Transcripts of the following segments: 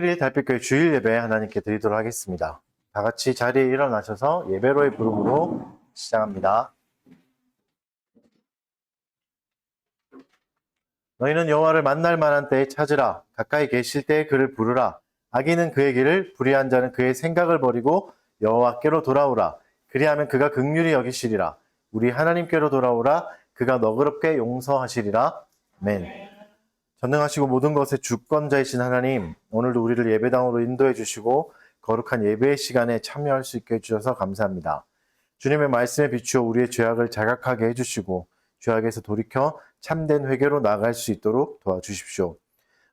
달빛교회 주일 예배 하나님께 드리도록 하겠습니다. 다 같이 자리에 일어나셔서 예배로의 부름으로 시작합니다. 너희는 여호와를 만날 만한 때에 찾으라. 가까이 계실 때에 그를 부르라. 악인은 그의 길을, 불의한 자는 그의 생각을 버리고 여호와께로 돌아오라. 그리하면 그가 긍휼히 여기시리라. 우리 하나님께로 돌아오라. 그가 너그럽게 용서하시리라. 아멘. 전능하시고 모든 것의 주권자이신 하나님, 오늘도 우리를 예배당으로 인도해 주시고 거룩한 예배의 시간에 참여할 수 있게 해주셔서 감사합니다. 주님의 말씀에 비추어 우리의 죄악을 자각하게 해주시고 죄악에서 돌이켜 참된 회개로 나아갈 수 있도록 도와주십시오.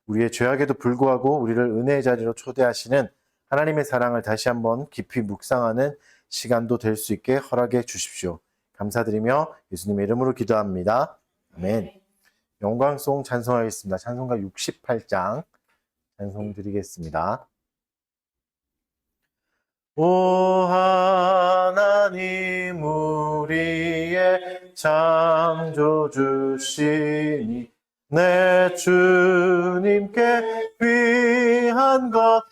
우리의 죄악에도 불구하고 우리를 은혜의 자리로 초대하시는 하나님의 사랑을 다시 한번 깊이 묵상하는 시간도 될 수 있게 허락해 주십시오. 감사드리며 예수님의 이름으로 기도합니다. 아멘. 영광송 찬송하겠습니다. 찬송가 68장 찬송 드리겠습니다. 오 하나님 우리의 창조주시니 내 주님께 귀한 것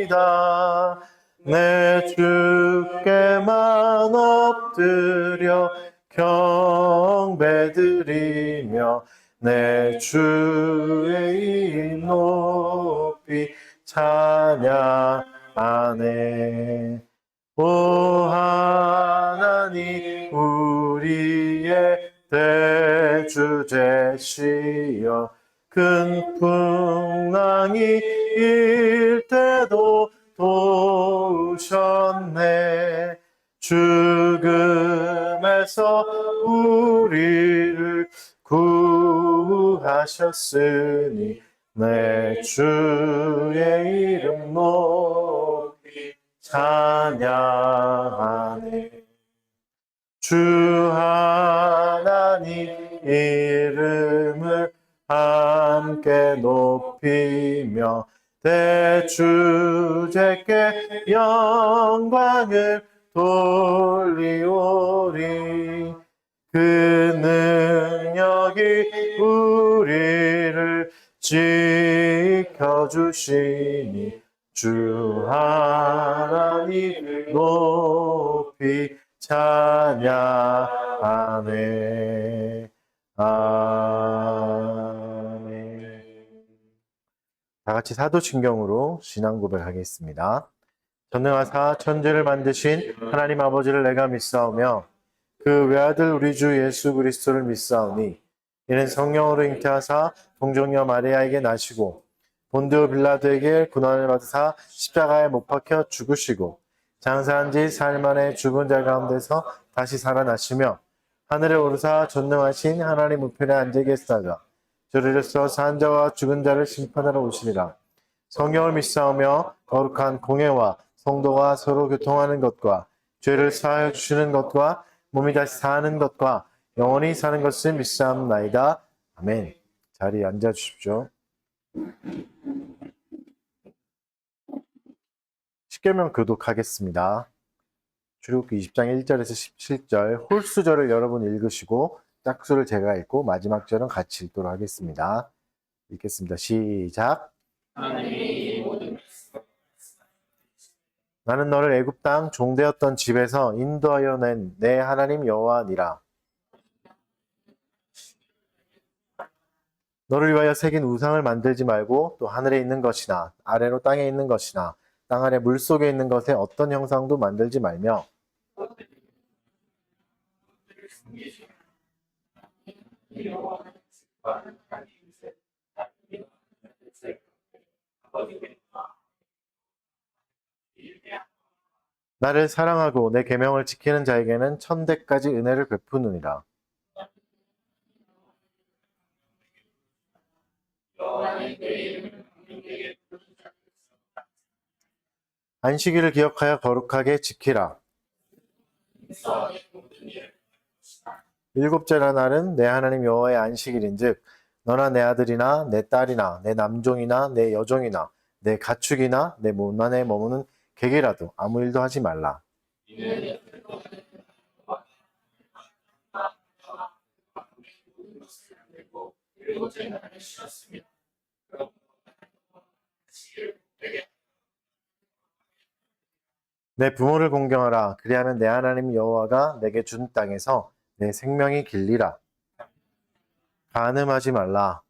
드립니다. 내 주께만 엎드려 경배드리며 내 주의 이름 높이 찬양하네. 오 하나님 우리의 대주제시여 큰 풍랑이 일 때도 도우셨네. 죽음에서 우리를 구하셨으니 내 주의 이름 높이 찬양하네. 주 하나님 이름을 함께 높이며 대주제께 영광을 돌리오리. 그 능력이 우리를 지켜주시니 주 하나님 높이 찬양하네. 아멘. 다 같이 사도신경으로 신앙 고백하겠습니다. 전능하사 천지를 만드신 하나님 아버지를 내가 믿사오며 그 외아들 우리 주 예수 그리스도를 믿사오니 이는 성령으로 잉태하사 동정녀 마리아에게 나시고 본디오 빌라도에게 고난을 받으사 십자가에 못 박혀 죽으시고 장사한 지 사흘 만에 죽은 자 가운데서 다시 살아나시며 하늘에 오르사 전능하신 하나님 우편에 앉아 계시다가 저리로서 산 자와 죽은 자를 심판하러 오시리라. 성령을 믿사오며 거룩한 공예와 성도가 서로 교통하는 것과 죄를 사하여 주시는 것과 몸이 다시 사는 것과 영원히 사는 것을 믿사옵나이다. 아멘. 자리에 앉아 주십시오. 십계명 교독하겠습니다. 출애굽기 20장 1절에서 17절 홀수절을 여러분 읽으시고 짝수를 제가 읽고 마지막 절은 같이 읽도록 하겠습니다. 읽겠습니다. 시작. 나는 너를 애굽 땅 종되었던 집에서 인도하여 낸 내 하나님 여호와니라. 너를 위하여 새긴 우상을 만들지 말고 또 하늘에 있는 것이나 아래로 땅에 있는 것이나 땅 아래 물속에 있는 것에 어떤 형상도 만들지 말며 나를 사랑하고 내 계명을 지키는 자에게는 천대까지 은혜를 베푸느니라. 안식일을 기억하여 거룩하게 지키라. 일곱째라 날은 내 하나님 여호와의 안식일인즉 너나 내 아들이나 내 딸이나 내 남종이나 내 여종이나 내 가축이나 내 몸 안에 머무는 객이라도 아무 일도 하지 말라. 내 부모를 공경하라. 그리하면 내 하나님 여호와가 내게 준 땅에서 내 생명이 길리라. 간음하지 말라.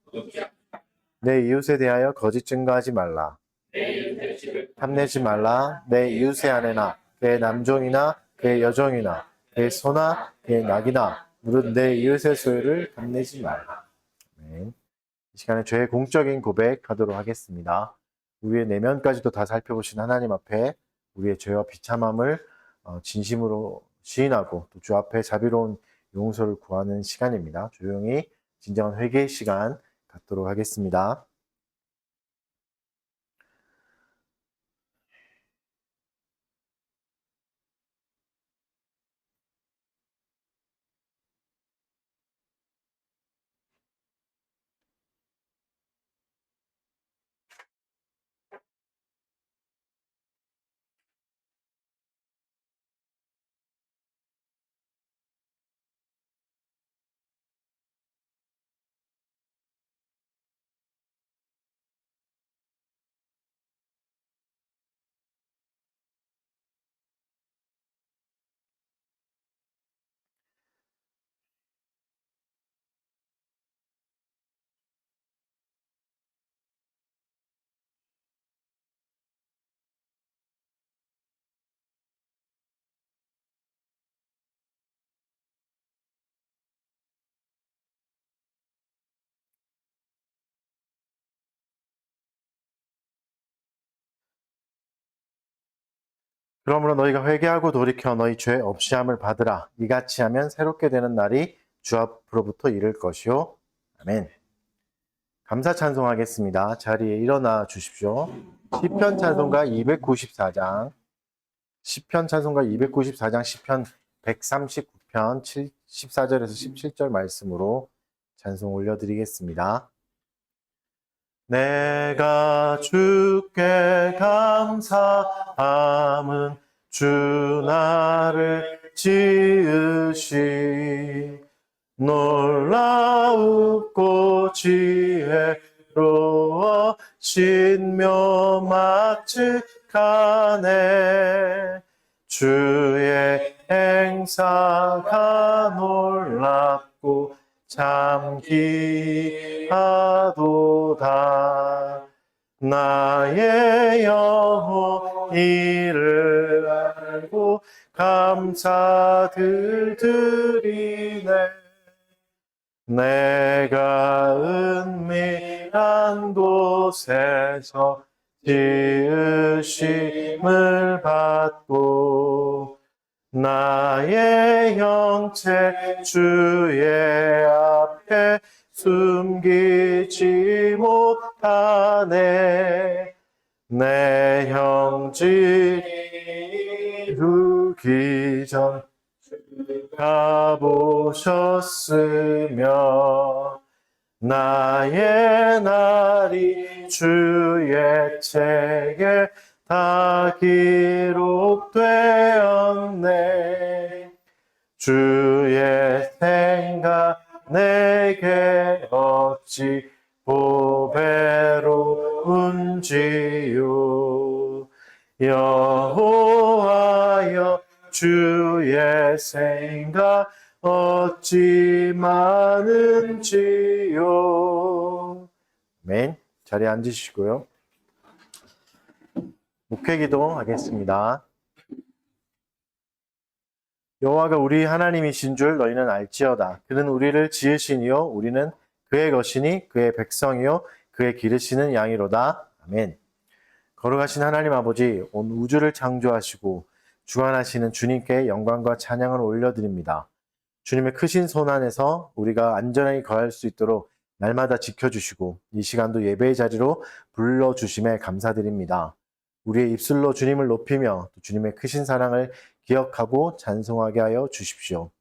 내 이웃에 대하여 거짓 증거하지 말라. 탐내지 말라. 내 이웃의 아내나 그의 남종이나 그의 여종이나 그의 소나 그의 낙이나 무릇 내 이웃의 소유를 탐내지 말라. 아멘. 이 시간에 죄의 공적인 고백하도록 하겠습니다. 우리의 내면까지도 다 살펴보신 하나님 앞에 우리의 죄와 비참함을 진심으로 시인하고 또 주 앞에 자비로운 용서를 구하는 시간입니다. 조용히 진정한 회개의 시간 갖도록 하겠습니다. 그러므로 너희가 회개하고 돌이켜 너희 죄 없이함을 받으라. 이같이 하면 새롭게 되는 날이 주 앞으로부터 이를 것이요. 아멘. 감사 찬송하겠습니다. 자리에 일어나 주십시오. 시편 찬송가 294장, 시편 찬송가 294장, 시편 139편 14절에서 17절 말씀으로 찬송 올려드리겠습니다. 내가 주께 감사함은 주 나를 지으시 놀라우고 지혜로워 신묘막측하네 주의 행사가 놀랍고 참 귀하도다 나의 영혼 이를 알고 감사들 드리네 내가 은밀한 곳에서 지으심을 받고 나의 형체 주의 앞에 숨기지 못하네 내 형질이 이루기 전 가보셨으며 나의 날이 주의 책에 다 기록되었네 주의 생각 내게 어찌 보배로운지요 여호와여 주의 생각 어찌 많은지요 아멘. 자리에 앉으시고요. 목회기도 하겠습니다. 여호와가 우리 하나님이신 줄 너희는 알지어다. 그는 우리를 지으시니요 우리는 그의 것이니 그의 백성이요 그의 기르시는 양이로다. 아멘. 거룩하신 하나님 아버지 온 우주를 창조하시고 주관하시는 주님께 영광과 찬양을 올려드립니다. 주님의 크신 손 안에서 우리가 안전하게 거할 수 있도록 날마다 지켜주시고 이 시간도 예배의 자리로 불러주심에 감사드립니다. 우리의 입술로 주님을 높이며 주님의 크신 사랑을 기억하고 찬송하게 하여 주십시오.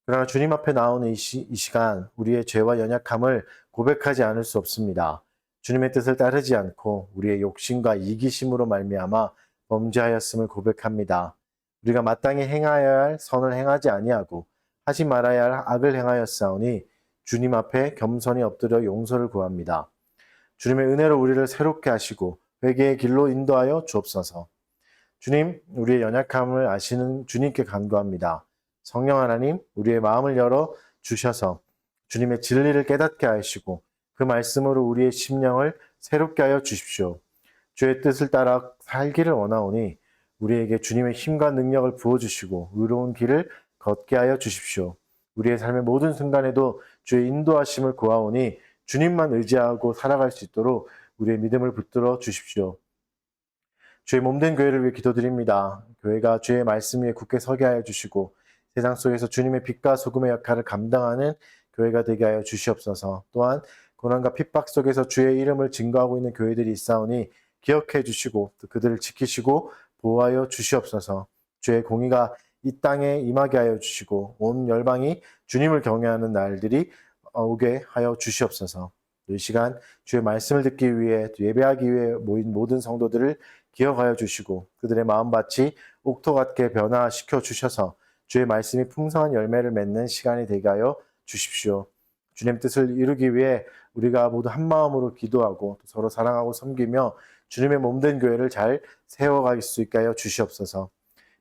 그러나 주님 앞에 나오는 이 시간 우리의 죄와 연약함을 고백하지 않을 수 없습니다. 주님의 뜻을 따르지 않고 우리의 욕심과 이기심으로 말미암아 범죄하였음을 고백합니다. 우리가 마땅히 행하여야 할 선을 행하지 아니하고 하지 말아야 할 악을 행하였사오니 주님 앞에 겸손히 엎드려 용서를 구합니다. 주님의 은혜로 우리를 새롭게 하시고 회개의 길로 인도하여 주옵소서. 주님, 우리의 연약함을 아시는 주님께 간구합니다. 성령 하나님, 우리의 마음을 열어 주셔서 주님의 진리를 깨닫게 하시고 그 말씀으로 우리의 심령을 새롭게 하여 주십시오. 주의 뜻을 따라 살기를 원하오니 우리에게 주님의 힘과 능력을 부어주시고 의로운 길을 걷게 하여 주십시오. 우리의 삶의 모든 순간에도 주의 인도하심을 구하오니 주님만 의지하고 살아갈 수 있도록 우리의 믿음을 붙들어 주십시오. 주의 몸된 교회를 위해 기도드립니다. 교회가 주의 말씀 위에 굳게 서게 하여 주시고 세상 속에서 주님의 빛과 소금의 역할을 감당하는 교회가 되게 하여 주시옵소서. 또한 고난과 핍박 속에서 주의 이름을 증거하고 있는 교회들이 있사오니 기억해 주시고 또 그들을 지키시고 보호하여 주시옵소서. 주의 공의가 이 땅에 임하게 하여 주시고 온 열방이 주님을 경외하는 날들이 오게 하여 주시옵소서. 이 시간 주의 말씀을 듣기 위해 예배하기 위해 모인 모든 성도들을 기억하여 주시고 그들의 마음밭이 옥토 같게 변화시켜 주셔서 주의 말씀이 풍성한 열매를 맺는 시간이 되게 하여 주십시오. 주님 뜻을 이루기 위해 우리가 모두 한 마음으로 기도하고 서로 사랑하고 섬기며 주님의 몸된 교회를 잘 세워갈 수 있게 하여 주시옵소서.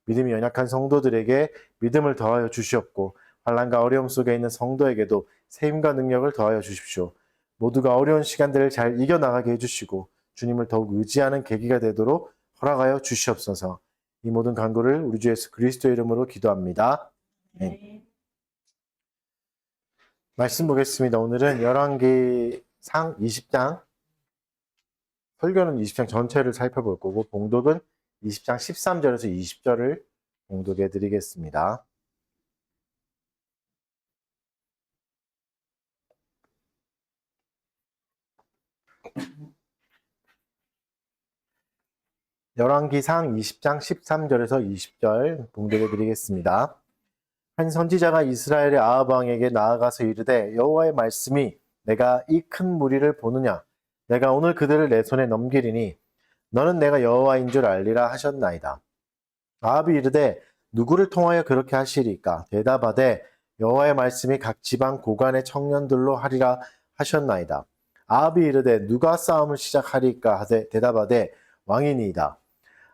믿음이 연약한 성도들에게 믿음을 더하여 주시옵고 환난과 어려움 속에 있는 성도에게도 세임과 능력을 더하여 주십시오. 모두가 어려운 시간들을 잘 이겨나가게 해주시고 주님을 더욱 의지하는 계기가 되도록 허락하여 주시옵소서. 이 모든 간구를 우리 주 예수 그리스도의 이름으로 기도합니다. 네. 말씀 보겠습니다. 오늘은 열왕기상 20장, 설교는 20장 전체를 살펴볼 거고 봉독은 20장 13절에서 20절을 봉독해 드리겠습니다. 열왕기상 20장 13절에서 20절 봉독해 드리겠습니다. 한 선지자가 이스라엘의 아합 왕에게 나아가서 이르되 여호와의 말씀이 내가 이 큰 무리를 보느냐 내가 오늘 그들을 내 손에 넘기리니 너는 내가 여호와인 줄 알리라 하셨나이다. 아합이 이르되 누구를 통하여 그렇게 하시리까 대답하되 여호와의 말씀이 각 지방 고관의 청년들로 하리라 하셨나이다. 아합이 이르되 누가 싸움을 시작하리까 하되 대답하되 왕이니이다.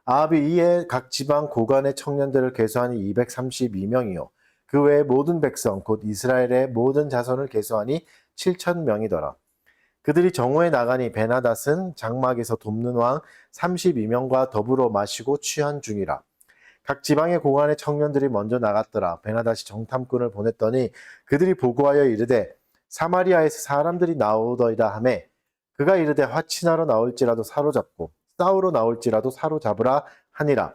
아합이 이에 각 지방 고관의 청년들을 계수하니 232명이요 그 외의 모든 백성 곧 이스라엘의 모든 자손을 계수하니 7,000명이더라. 그들이 정오에 나가니 베나닷은 장막에서 돕는 왕 32명과 더불어 마시고 취한 중이라. 각 지방의 고관의 청년들이 먼저 나갔더라. 베나닷이 정탐꾼을 보냈더니 그들이 보고하여 이르되 사마리아에서 사람들이 나오더이다 하매 그가 이르되 화친하러 나올지라도 사로잡고 싸우러 나올지라도 사로잡으라 하니라.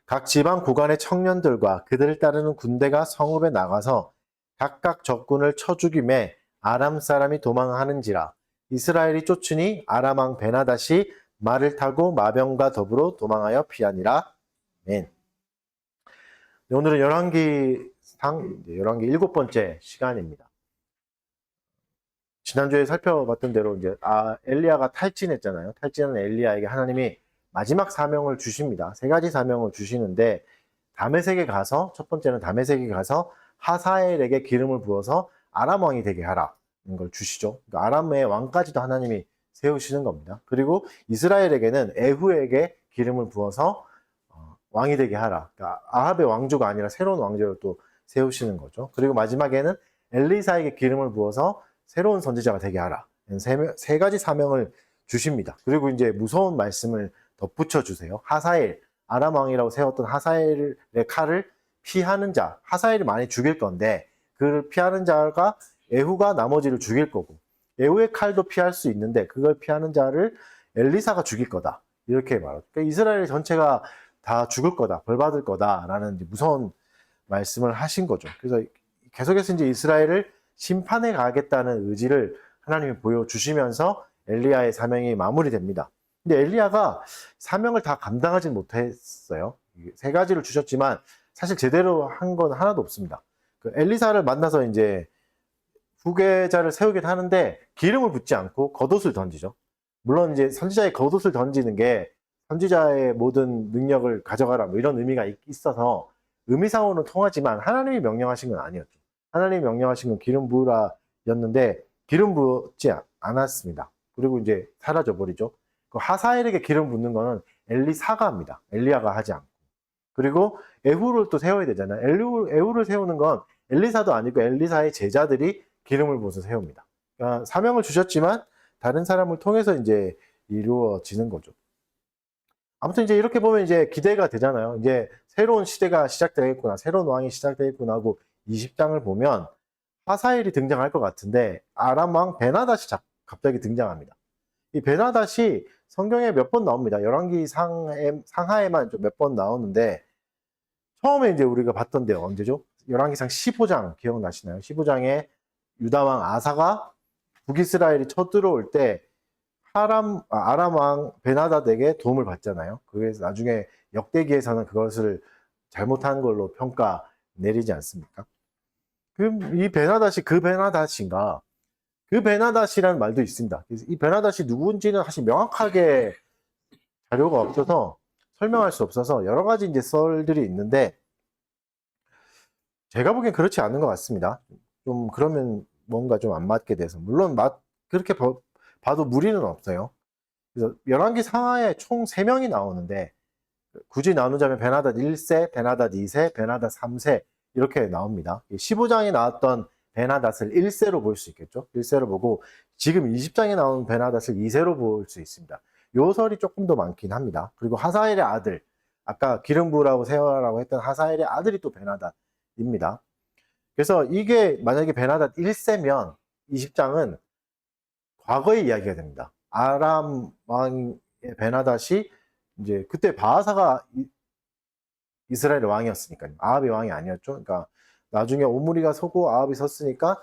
각 지방 고관의 청년들과 그들을 따르는 군대가 성읍에 나가서 각각 적군을 쳐 죽임에 아람 사람이 도망하는지라. 이스라엘이 쫓으니 아람 왕 베나닷이 말을 타고 마병과 더불어 도망하여 피하니라. 아멘. 오늘은 열왕기 7번째 시간입니다. 지난주에 살펴봤던 대로 이제 엘리야가 탈진했잖아요. 탈진한 엘리야에게 하나님이 마지막 사명을 주십니다. 3가지 사명을 주시는데 다메섹에 가서 첫 번째는 다메섹에 가서 하사엘에게 기름을 부어서 아람 왕이 되게 하라. 이런 걸 주시죠. 그러니까 아람의 왕까지도 하나님이 세우시는 겁니다. 그리고 이스라엘에게는 에후에게 기름을 부어서 왕이 되게 하라. 그러니까 아합의 왕조가 아니라 새로운 왕조를 또 세우시는 거죠. 그리고 마지막에는 엘리사에게 기름을 부어서 새로운 선지자가 되게 하라. 3가지 사명을 주십니다. 그리고 이제 무서운 말씀을 덧붙여 주세요. 하사엘, 아람 왕이라고 세웠던 하사엘의 칼을 피하는 자, 하사엘이 많이 죽일 건데 그를 피하는 자가 에후가 나머지를 죽일 거고 에후의 칼도 피할 수 있는데 그걸 피하는 자를 엘리사가 죽일 거다. 이렇게 말하죠. 그러니까 이스라엘 전체가 다 죽을 거다, 벌 받을 거다라는 무서운 말씀을 하신 거죠. 그래서 계속해서 이제 이스라엘을 심판해 가겠다는 의지를 하나님이 보여주시면서 엘리야의 사명이 마무리됩니다. 근데 엘리야가 사명을 다 감당하지 못했어요. 3가지를 주셨지만 사실 제대로 한 건 하나도 없습니다. 그 엘리사를 만나서 이제 후계자를 세우긴 하는데 기름을 붓지 않고 겉옷을 던지죠. 물론 이제 선지자의 겉옷을 던지는 게 선지자의 모든 능력을 가져가라 뭐 이런 의미가 있어서 의미상으로는 통하지만 하나님이 명령하신 건 아니었죠. 하나님이 명령하신 건 기름 부으라 였는데 기름 부지 않았습니다. 그리고 이제 사라져 버리죠. 그 하사엘에게 기름 붓는 거는 엘리사가 합니다. 엘리야가 하지 않고. 그리고 에후를 또 세워야 되잖아요. 에후를 세우는 건 엘리사도 아니고 엘리사의 제자들이 기름을 부어서 세웁니다. 그러니까 사명을 주셨지만 다른 사람을 통해서 이제 이루어지는 거죠. 아무튼 이제 이렇게 보면 이제 기대가 되잖아요. 이제 새로운 시대가 시작되겠구나, 새로운 왕이 시작되겠구나 하고 20장을 보면 하사엘이 등장할 것 같은데 아람 왕 베나닷이 갑자기 등장합니다. 이 베나닷이 성경에 몇 번 나옵니다. 열왕기 상하에만 좀 몇 번 나오는데 처음에 이제 우리가 봤던 데가 언제죠? 열왕기상 15장 기억나시나요? 15장에 유다왕 아사가 북이스라엘이 쳐들어올 때 아람 왕 베나닷에게 도움을 받잖아요. 그래서 나중에 역대기에서는 그것을 잘못한 걸로 평가 내리지 않습니까? 그럼 이 베나닷이 그 베나닷인가? 그 베나닷이라는 말도 있습니다. 이 베나닷이 누구인지는 사실 명확하게 자료가 없어서 설명할 수 없어서 여러 가지 이제 썰들이 있는데 제가 보기엔 그렇지 않은 것 같습니다. 좀 그러면 뭔가 좀 안 맞게 돼서 물론 그렇게 봐도 무리는 없어요. 그래서 열왕기 상하에 총 3명이 나오는데 굳이 나누자면 베나닷 1세, 베나닷 2세, 베나닷 3세 이렇게 나옵니다. 15장에 나왔던 베나닷을 1세로 볼 수 있겠죠. 1세로 보고 지금 20장에 나온 베나닷을 2세로 볼 수 있습니다. 요 설이 조금 더 많긴 합니다. 그리고 하사엘의 아들, 아까 기름 부으라고 세워라고 했던 하사엘의 아들이 또 베나닷입니다. 그래서 이게 만약에 베나닷 1세면 20장은 과거의 이야기가 됩니다. 아람 왕의 베나닷이 이제 그때 바하사가 이스라엘의 왕이었으니까요. 아합의 왕이 아니었죠. 그러니까 나중에 오므리가 서고 아합이 섰으니까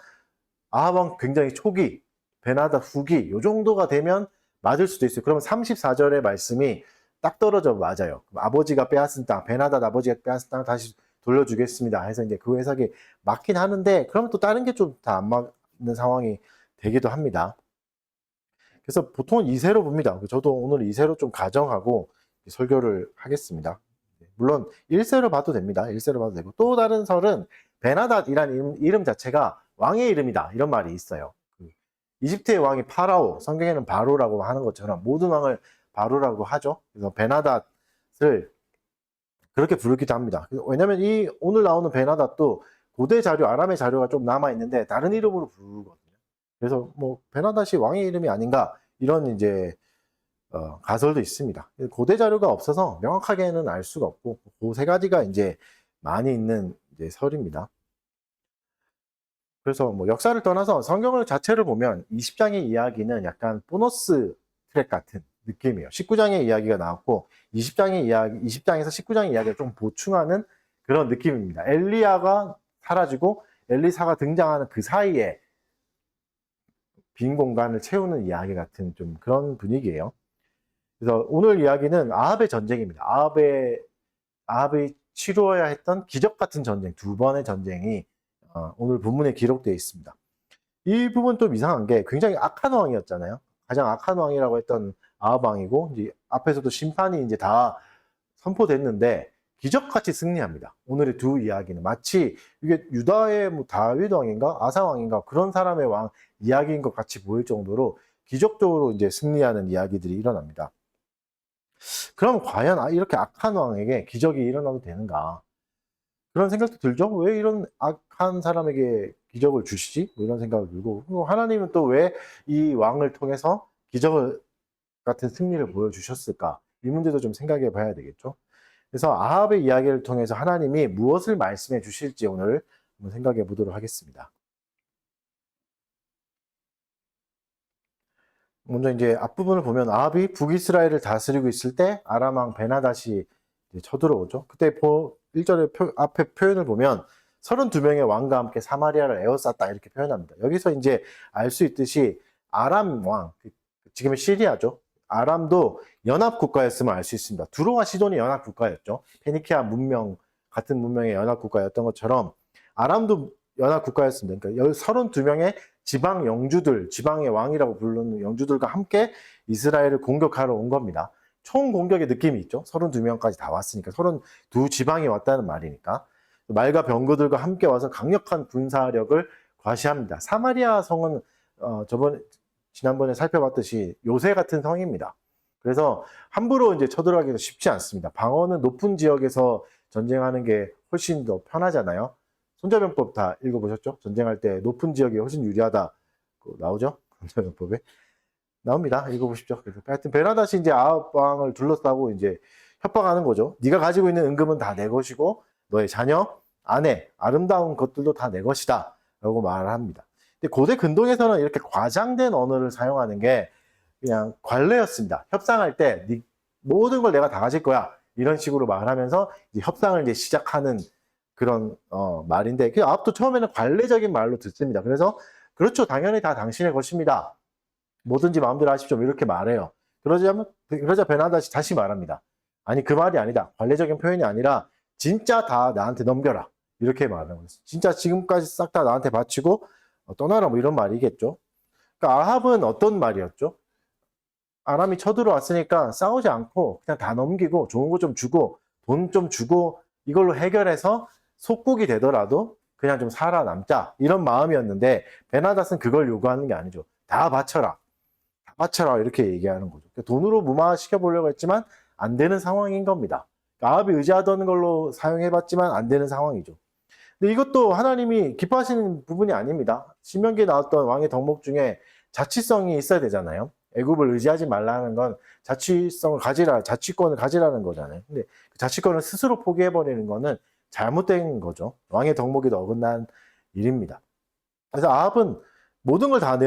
아합 왕 굉장히 초기, 베나닷 후기 요 정도가 되면 맞을 수도 있어요. 그러면 34절의 말씀이 딱 떨어져 맞아요. 아버지가 빼앗은 땅, 베나닷 아버지가 빼앗은 땅을 다시 돌려주겠습니다. 해서 이제 그 해석이 맞긴 하는데 그러면 또 다른 게 좀 다 안 맞는 상황이 되기도 합니다. 그래서 보통은 2세로 봅니다. 저도 오늘 2세로 좀 가정하고 설교를 하겠습니다. 물론 1세로 봐도 됩니다. 1세로 봐도 되고 또 다른 설은 베나닷이라는 이름 자체가 왕의 이름이다 이런 말이 있어요. 이집트의 왕이 파라오, 성경에는 바로라고 하는 것처럼 모든 왕을 바로라고 하죠. 그래서 베나닷을 그렇게 부르기도 합니다. 왜냐하면 이 오늘 나오는 베나닷도 고대 자료, 아람의 자료가 좀 남아 있는데 다른 이름으로 부르거든요. 그래서 뭐 베나닷이 왕의 이름이 아닌가 이런 이제 가설도 있습니다. 고대 자료가 없어서 명확하게는 알 수가 없고 그 세 가지가 이제 많이 있는 이제 설입니다. 그래서 뭐 역사를 떠나서 성경을 자체를 보면 20장의 이야기는 약간 보너스 트랙 같은 느낌이에요. 19장의 이야기가 나왔고 20장에서 19장의 이야기를 좀 보충하는 그런 느낌입니다. 엘리야가 사라지고 엘리사가 등장하는 그 사이에 빈 공간을 채우는 이야기 같은 좀 그런 분위기예요. 그래서 오늘 이야기는 아합의 전쟁입니다. 아합이 치루어야 했던 기적 같은 전쟁, 2번의 전쟁이 오늘 본문에 기록되어 있습니다. 이 부분 좀 이상한 게 굉장히 악한 왕이었잖아요. 가장 악한 왕이라고 했던 아합 왕이고 이제 앞에서도 심판이 이제 다 선포됐는데 기적같이 승리합니다. 오늘의 두 이야기는 마치 이게 유다의 뭐 다윗 왕인가 아사 왕인가 그런 사람의 왕 이야기인 것 같이 보일 정도로 기적적으로 이제 승리하는 이야기들이 일어납니다. 그럼 과연 이렇게 악한 왕에게 기적이 일어나도 되는가? 그런 생각도 들죠? 왜 이런 악한 사람에게 기적을 주시지? 뭐 이런 생각을 들고 하나님은 또 왜 이 왕을 통해서 기적 같은 승리를 보여주셨을까? 이 문제도 좀 생각해 봐야 되겠죠? 그래서 아합의 이야기를 통해서 하나님이 무엇을 말씀해 주실지 오늘 한번 생각해 보도록 하겠습니다. 먼저 이제 앞부분을 보면 아합이 북이스라엘을 다스리고 있을 때 아람 왕 베나닷이 쳐들어오죠. 그때 1절의 앞에 표현을 보면 32명의 왕과 함께 사마리아를 에워쌌다 이렇게 표현합니다. 여기서 이제 알 수 있듯이 아람 왕, 지금의 시리아죠. 아람도 연합국가였음을 알 수 있습니다. 두로와 시돈이 연합국가였죠. 페니키아 문명, 같은 문명의 연합국가였던 것처럼 아람도 연합국가였습니다. 그러니까 32명의 지방 영주들, 지방의 왕이라고 부르는 영주들과 함께 이스라엘을 공격하러 온 겁니다. 총 공격의 느낌이 있죠. 32명까지 다 왔으니까. 32 지방이 왔다는 말이니까. 말과 병거들과 함께 와서 강력한 군사력을 과시합니다. 사마리아 성은 지난번에 살펴봤듯이 요새 같은 성입니다. 그래서 함부로 이제 쳐들어가기가 쉽지 않습니다. 방어는 높은 지역에서 전쟁하는 게 훨씬 더 편하잖아요. 손자병법 다 읽어보셨죠? 전쟁할 때 높은 지역이 훨씬 유리하다. 나오죠? 손자병법에. 나옵니다. 읽어보십시오. 그래서 하여튼 베나다시 이제 아합 왕을 둘러싸고 이제 협박하는 거죠. 네가 가지고 있는 은금은 다 내 것이고 너의 자녀, 아내, 아름다운 것들도 다 내 것이다. 라고 말을 합니다. 근데 고대 근동에서는 이렇게 과장된 언어를 사용하는 게 그냥 관례였습니다. 협상할 때 네 모든 걸 내가 다 가질 거야. 이런 식으로 말하면서 이제 협상을 이제 시작하는 그런 말인데 그 아합도 처음에는 관례적인 말로 듣습니다. 그래서 그렇죠. 당연히 다 당신의 것입니다. 뭐든지 마음대로 하십시오. 이렇게 말해요. 그러자 베나다시 다시 말합니다. 아니 그 말이 아니다. 관례적인 표현이 아니라 진짜 다 나한테 넘겨라. 이렇게 말하는 거예요. 진짜 지금까지 싹 다 나한테 바치고 떠나라 뭐 이런 말이겠죠. 그러니까 아합은 어떤 말이었죠? 아람이 쳐들어왔으니까 싸우지 않고 그냥 다 넘기고 좋은 거 좀 주고 돈 좀 주고 이걸로 해결해서 속국이 되더라도 그냥 좀 살아남자 이런 마음이었는데 베나닷은 그걸 요구하는 게 아니죠. 다 바쳐라. 다 바쳐라 이렇게 얘기하는 거죠. 돈으로 무마시켜 보려고 했지만 안 되는 상황인 겁니다. 아합이 의지하던 걸로 사용해봤지만 안 되는 상황이죠. 근데 이것도 하나님이 기뻐하시는 부분이 아닙니다. 신명기에 나왔던 왕의 덕목 중에 자치성이 있어야 되잖아요. 애굽을 의지하지 말라는 건 자치성을 가지라, 자치권을 가지라는 거잖아요. 근데 그 자치권을 스스로 포기해버리는 거는 잘못된 거죠. 왕의 덕목에도 어긋난 일입니다. 그래서 아합은 모든 걸 다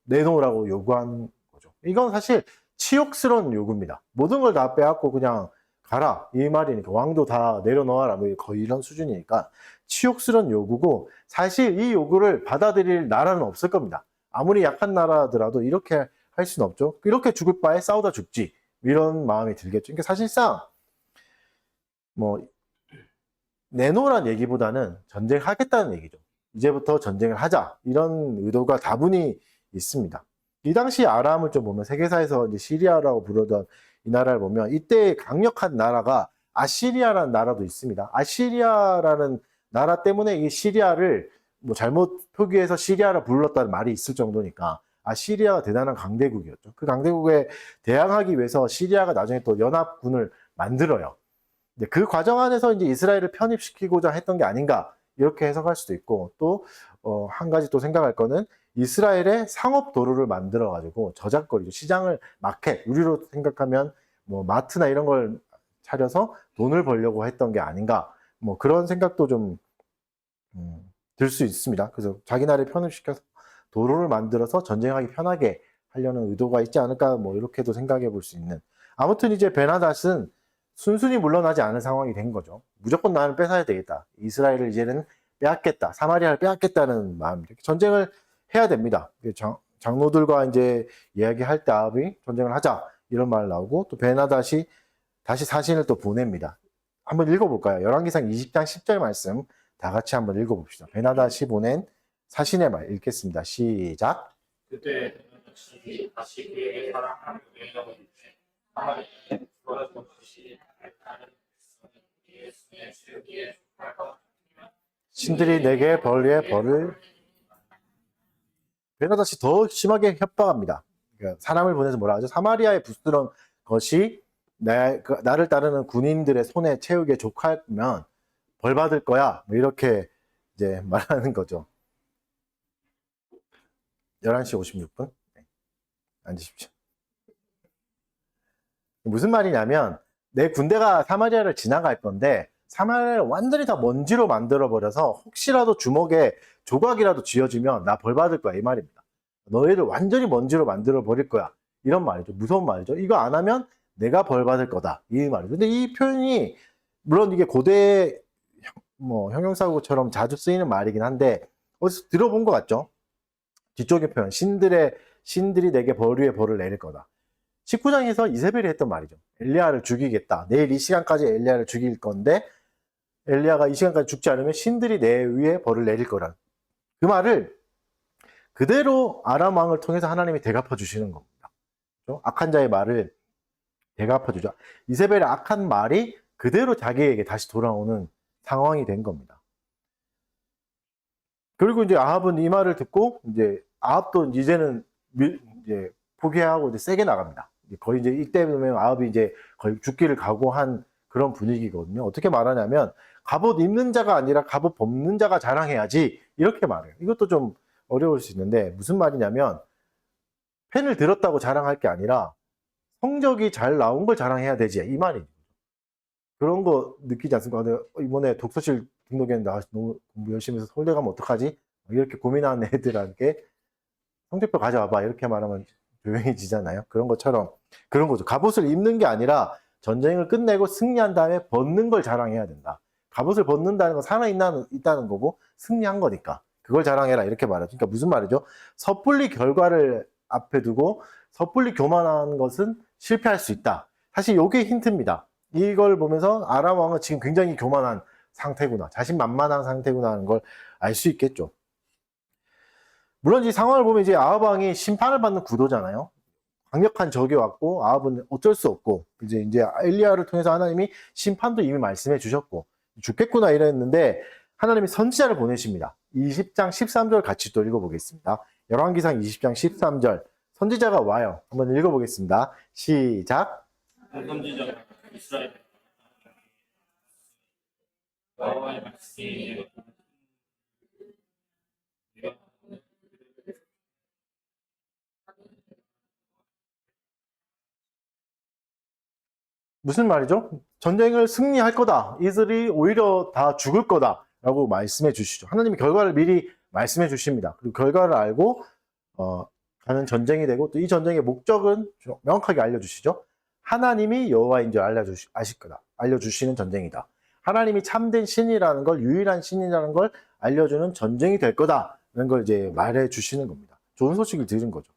내놓으라고 요구한 거죠. 이건 사실 치욕스러운 요구입니다. 모든 걸 다 빼앗고 그냥 가라 이 말이니까 왕도 다 내려놓아라 뭐 거의 이런 수준이니까 치욕스러운 요구고 사실 이 요구를 받아들일 나라는 없을 겁니다. 아무리 약한 나라더라도 이렇게 할 수는 없죠. 이렇게 죽을 바에 싸우다 죽지 이런 마음이 들겠죠. 그러니까 사실상 뭐 내놓으란 얘기보다는 전쟁하겠다는 얘기죠. 이제부터 전쟁을 하자 이런 의도가 다분히 있습니다. 이 당시 아람을 좀 보면 세계사에서 이제 시리아라고 부르던 이 나라를 보면 이때 강력한 나라가 아시리아라는 나라도 있습니다. 아시리아라는 나라 때문에 이 시리아를 뭐 잘못 표기해서 시리아라 불렀다는 말이 있을 정도니까 아시리아가 대단한 강대국이었죠. 그 강대국에 대항하기 위해서 시리아가 나중에 또 연합군을 만들어요. 근데 그 과정 안에서 이제 이스라엘을 편입시키고자 했던 게 아닌가 이렇게 해석할 수도 있고 또 한 가지 또 생각할 거는 이스라엘의 상업 도로를 만들어 가지고 저작거리죠. 시장을 마켓 우리로 생각하면 뭐 마트나 이런 걸 차려서 돈을 벌려고 했던 게 아닌가 뭐 그런 생각도 좀 들 수 있습니다. 그래서 자기 나라를 편입시켜서 도로를 만들어서 전쟁하기 편하게 하려는 의도가 있지 않을까 뭐 이렇게도 생각해 볼 수 있는 아무튼 이제 베나닷은 순순히 물러나지 않은 상황이 된 거죠. 무조건 나는 뺏어야 되겠다. 이스라엘을 이제는 빼앗겠다. 사마리아를 빼앗겠다는 마음. 전쟁을 해야 됩니다. 장로들과 이제 이야기할 때 아합이 전쟁을 하자. 이런 말 나오고 또 베나닷이 다시 사신을 또 보냅니다. 한번 읽어볼까요? 열왕기상 20장 10절 말씀 다 같이 한번 읽어봅시다. 베나닷이 보낸 사신의 말 읽겠습니다. 시작. 그때 다시 그에게 사랑하는 외형을 사마리아에 돌아온 것이 예수의 주기에 속할 것 같으며 신들이 내게 벌리에 벌을 베나닷이 더 심하게 협박합니다. 그러니까 사람을 보내서 뭐라 하죠? 사마리아의 부스러운 것이 나를 따르는 군인들의 손에 채우게 족하면 벌 받을 거야. 뭐 이렇게 이제 말하는 거죠. 11시 56분. 네. 앉으십시오. 무슨 말이냐면 내 군대가 사마리아를 지나갈 건데 사마리아를 완전히 다 먼지로 만들어버려서 혹시라도 주먹에 조각이라도 쥐어주면 나 벌 받을 거야 이 말입니다. 너희를 완전히 먼지로 만들어버릴 거야 이런 말이죠. 무서운 말이죠. 이거 안 하면 내가 벌 받을 거다 이 말이죠. 근데 이 표현이 물론 이게 고대 뭐 형용사구처럼 자주 쓰이는 말이긴 한데 어디서 들어본 것 같죠? 뒤쪽의 표현 신들이 내게 벌 위에 벌을 내릴 거다. 19장에서 이세벨이 했던 말이죠. 엘리야를 죽이겠다. 내일 이 시간까지 엘리야를 죽일 건데 엘리야가 이 시간까지 죽지 않으면 신들이 내 위에 벌을 내릴 거란 그 말을 그대로 아람 왕을 통해서 하나님이 대갚아 주시는 겁니다. 그렇죠? 악한 자의 말을 대갚아 주죠. 이세벨의 악한 말이 그대로 자기에게 다시 돌아오는 상황이 된 겁니다. 그리고 이제 아합은 이 말을 듣고 이제 아합도 이제는 이제 포기하고 이제 세게 나갑니다. 거의 이제 이때 보면 아합이 이제 거의 죽기를 각오한 그런 분위기거든요. 어떻게 말하냐면 갑옷 입는 자가 아니라 갑옷 벗는 자가 자랑해야지 이렇게 말해요. 이것도 좀 어려울 수 있는데 무슨 말이냐면 펜을 들었다고 자랑할 게 아니라 성적이 잘 나온 걸 자랑해야 되지 이 말이죠. 그런 거 느끼지 않습니까? 내가 이번에 독서실 등록했는데 너무 공부 열심히 해서 서울대 가면 어떡하지? 이렇게 고민하는 애들한테 성적표 가져와봐 이렇게 말하면 조용해지잖아요. 그런 것처럼 그런 거죠. 갑옷을 입는 게 아니라 전쟁을 끝내고 승리한 다음에 벗는 걸 자랑해야 된다. 갑옷을 벗는다는 건 살아있다는 거고 승리한 거니까 그걸 자랑해라 이렇게 말하죠. 그러니까 무슨 말이죠? 섣불리 결과를 앞에 두고 섣불리 교만한 것은 실패할 수 있다. 사실 이게 힌트입니다. 이걸 보면서 아람 왕은 지금 굉장히 교만한 상태구나. 자신만만한 상태구나 하는 걸 알 수 있겠죠. 물론 이 상황을 보면 이제 아합 왕이 심판을 받는 구도잖아요. 강력한 적이 왔고 아합은 어쩔 수 없고 이제 엘리야를 통해서 하나님이 심판도 이미 말씀해 주셨고 죽겠구나 이랬는데 하나님이 선지자를 보내십니다. 20장 13절 같이 또 읽어보겠습니다. 열왕기상 20장 13절 선지자가 와요. 한번 읽어보겠습니다. 시작. 선지자가 이스라엘 여호와의 말씀이 무슨 말이죠? 전쟁을 승리할 거다. 이들이 오히려 다 죽을 거다. 라고 말씀해 주시죠. 하나님이 결과를 미리 말씀해 주십니다. 그리고 결과를 알고 가는 전쟁이 되고 또 이 전쟁의 목적은 명확하게 알려주시죠. 하나님이 여호와인 줄 아실 거다. 알려주시는 전쟁이다. 하나님이 참된 신이라는 걸, 유일한 신이라는 걸 알려주는 전쟁이 될 거다라는 걸 이제 말해 주시는 겁니다. 좋은 소식을 들은 거죠.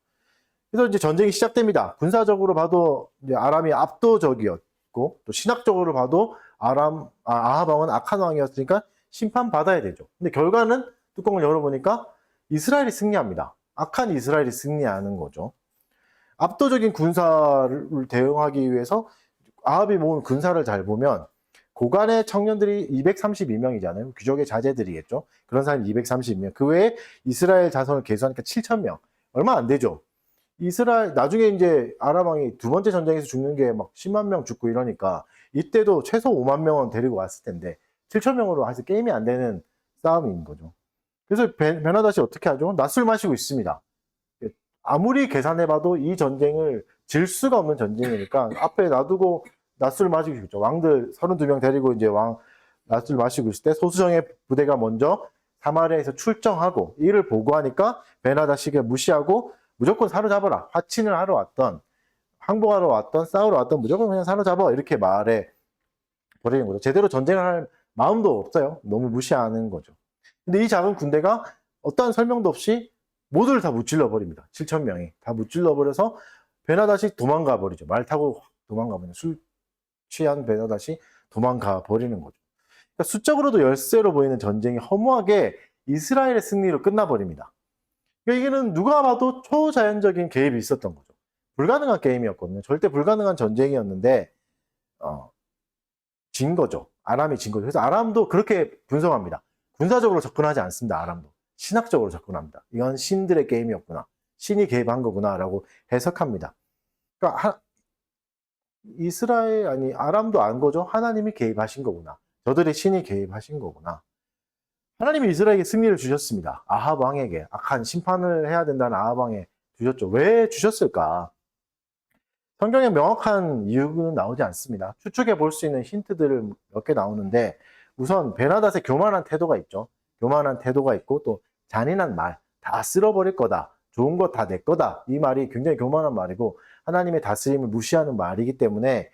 그래서 이제 전쟁이 시작됩니다. 군사적으로 봐도 이제 아람이 압도적이었고 또 신학적으로 봐도 아합 왕은 악한 왕이었으니까 심판받아야 되죠. 근데 결과는 뚜껑을 열어보니까 이스라엘이 승리합니다. 악한 이스라엘이 승리하는 거죠. 압도적인 군사를 대응하기 위해서 아합이 모은 군사를 잘 보면 고관의 청년들이 232명이잖아요. 귀족의 자제들이겠죠. 그런 사람이 232명. 그 외에 이스라엘 자손을 계수하니까 7,000명. 얼마 안 되죠. 이스라엘 나중에 이제 아람 왕이 두 번째 전쟁에서 죽는 게 막 10만 명 죽고 이러니까 이때도 최소 5만 명은 데리고 왔을 텐데 7,000명으로 해서 게임이 안 되는 싸움인 거죠. 그래서 베나다시 어떻게 하죠? 낮술 마시고 있습니다. 아무리 계산해봐도 이 전쟁을 질 수가 없는 전쟁이니까 앞에 놔두고 낮술 마시고 있죠. 왕들 32명 데리고 이제 낮술 마시고 있을 때 소수정의 부대가 먼저 사마리아에서 출정하고 이를 보고하니까 베나다시가 무시하고 무조건 사로잡아라. 화친을 하러 왔던, 항복하러 왔던, 싸우러 왔던 무조건 그냥 사로잡아. 이렇게 말해 버리는 거죠. 제대로 전쟁을 할 마음도 없어요. 너무 무시하는 거죠. 근데 이 작은 군대가 어떠한 설명도 없이 모두를 다 무찔러 버립니다. 7,000명이. 다 무찔러 버려서 베나다시 도망가 버리죠. 말 타고 도망가 버리죠. 술 취한 베나다시 도망가 버리는 거죠. 그러니까 수적으로도 열세로 보이는 전쟁이 허무하게 이스라엘의 승리로 끝나버립니다. 그러니까 이게는 누가 봐도 초자연적인 개입이 있었던 거죠. 불가능한 게임이었거든요. 절대 불가능한 전쟁이었는데 진 거죠. 아람이 진 거죠. 그래서 아람도 그렇게 분석합니다. 군사적으로 접근하지 않습니다. 아람도. 신학적으로 접근합니다. 이건 신들의 게임이었구나. 신이 개입한 거구나 라고 해석합니다. 그러니까 아람도 안 거죠. 하나님이 개입하신 거구나. 저들의 신이 개입하신 거구나. 하나님이 이스라엘에게 승리를 주셨습니다. 아합 왕에게 악한 심판을 해야 된다는 아합 왕에 주셨죠. 왜 주셨을까? 성경에 명확한 이유는 나오지 않습니다. 추측해 볼 수 있는 힌트들을 몇 개 나오는데 우선 베나닷의 교만한 태도가 있죠. 교만한 태도가 있고 또 잔인한 말, 다 쓸어버릴 거다. 좋은 거 다 내 거다. 이 말이 굉장히 교만한 말이고 하나님의 다스림을 무시하는 말이기 때문에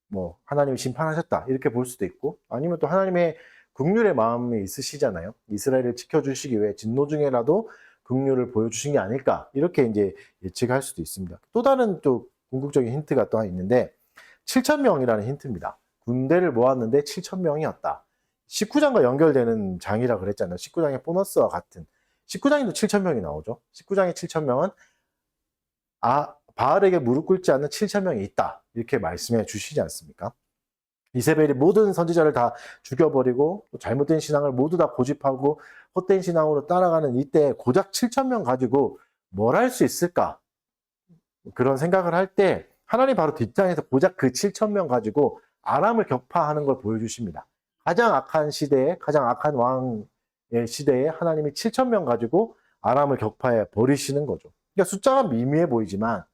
뭐 하나님이 심판하셨다 이렇게 볼 수도 있고 아니면 또 하나님의 긍휼의 마음이 있으시잖아요. 이스라엘을 지켜주시기 위해 진노 중에라도 긍휼을 보여주신 게 아닐까 이렇게 이제 예측할 수도 있습니다. 또 다른 또 궁극적인 힌트가 또 하나 있는데 7,000명이라는 힌트입니다. 군대를 모았는데 7,000명이었다. 19장과 연결되는 장이라 그랬잖아요. 19장의 보너스와 같은 19장에도 7,000명이 나오죠. 19장의 7,000명은 바알에게 무릎 꿇지 않는 7,000명이 있다. 이렇게 말씀해 주시지 않습니까? 이세벨이 모든 선지자를 다 죽여버리고 잘못된 신앙을 모두 다 고집하고 헛된 신앙으로 따라가는 이때 고작 7,000명 가지고 뭘 할 수 있을까? 그런 생각을 할 때 하나님 바로 뒷장에서 고작 그 7천 명 가지고 아람을 격파하는 걸 보여주십니다. 가장 악한 시대에, 가장 악한 왕의 시대에 하나님이 7천 명 가지고 아람을 격파해 버리시는 거죠. 그러니까 숫자가 미미해 보이지만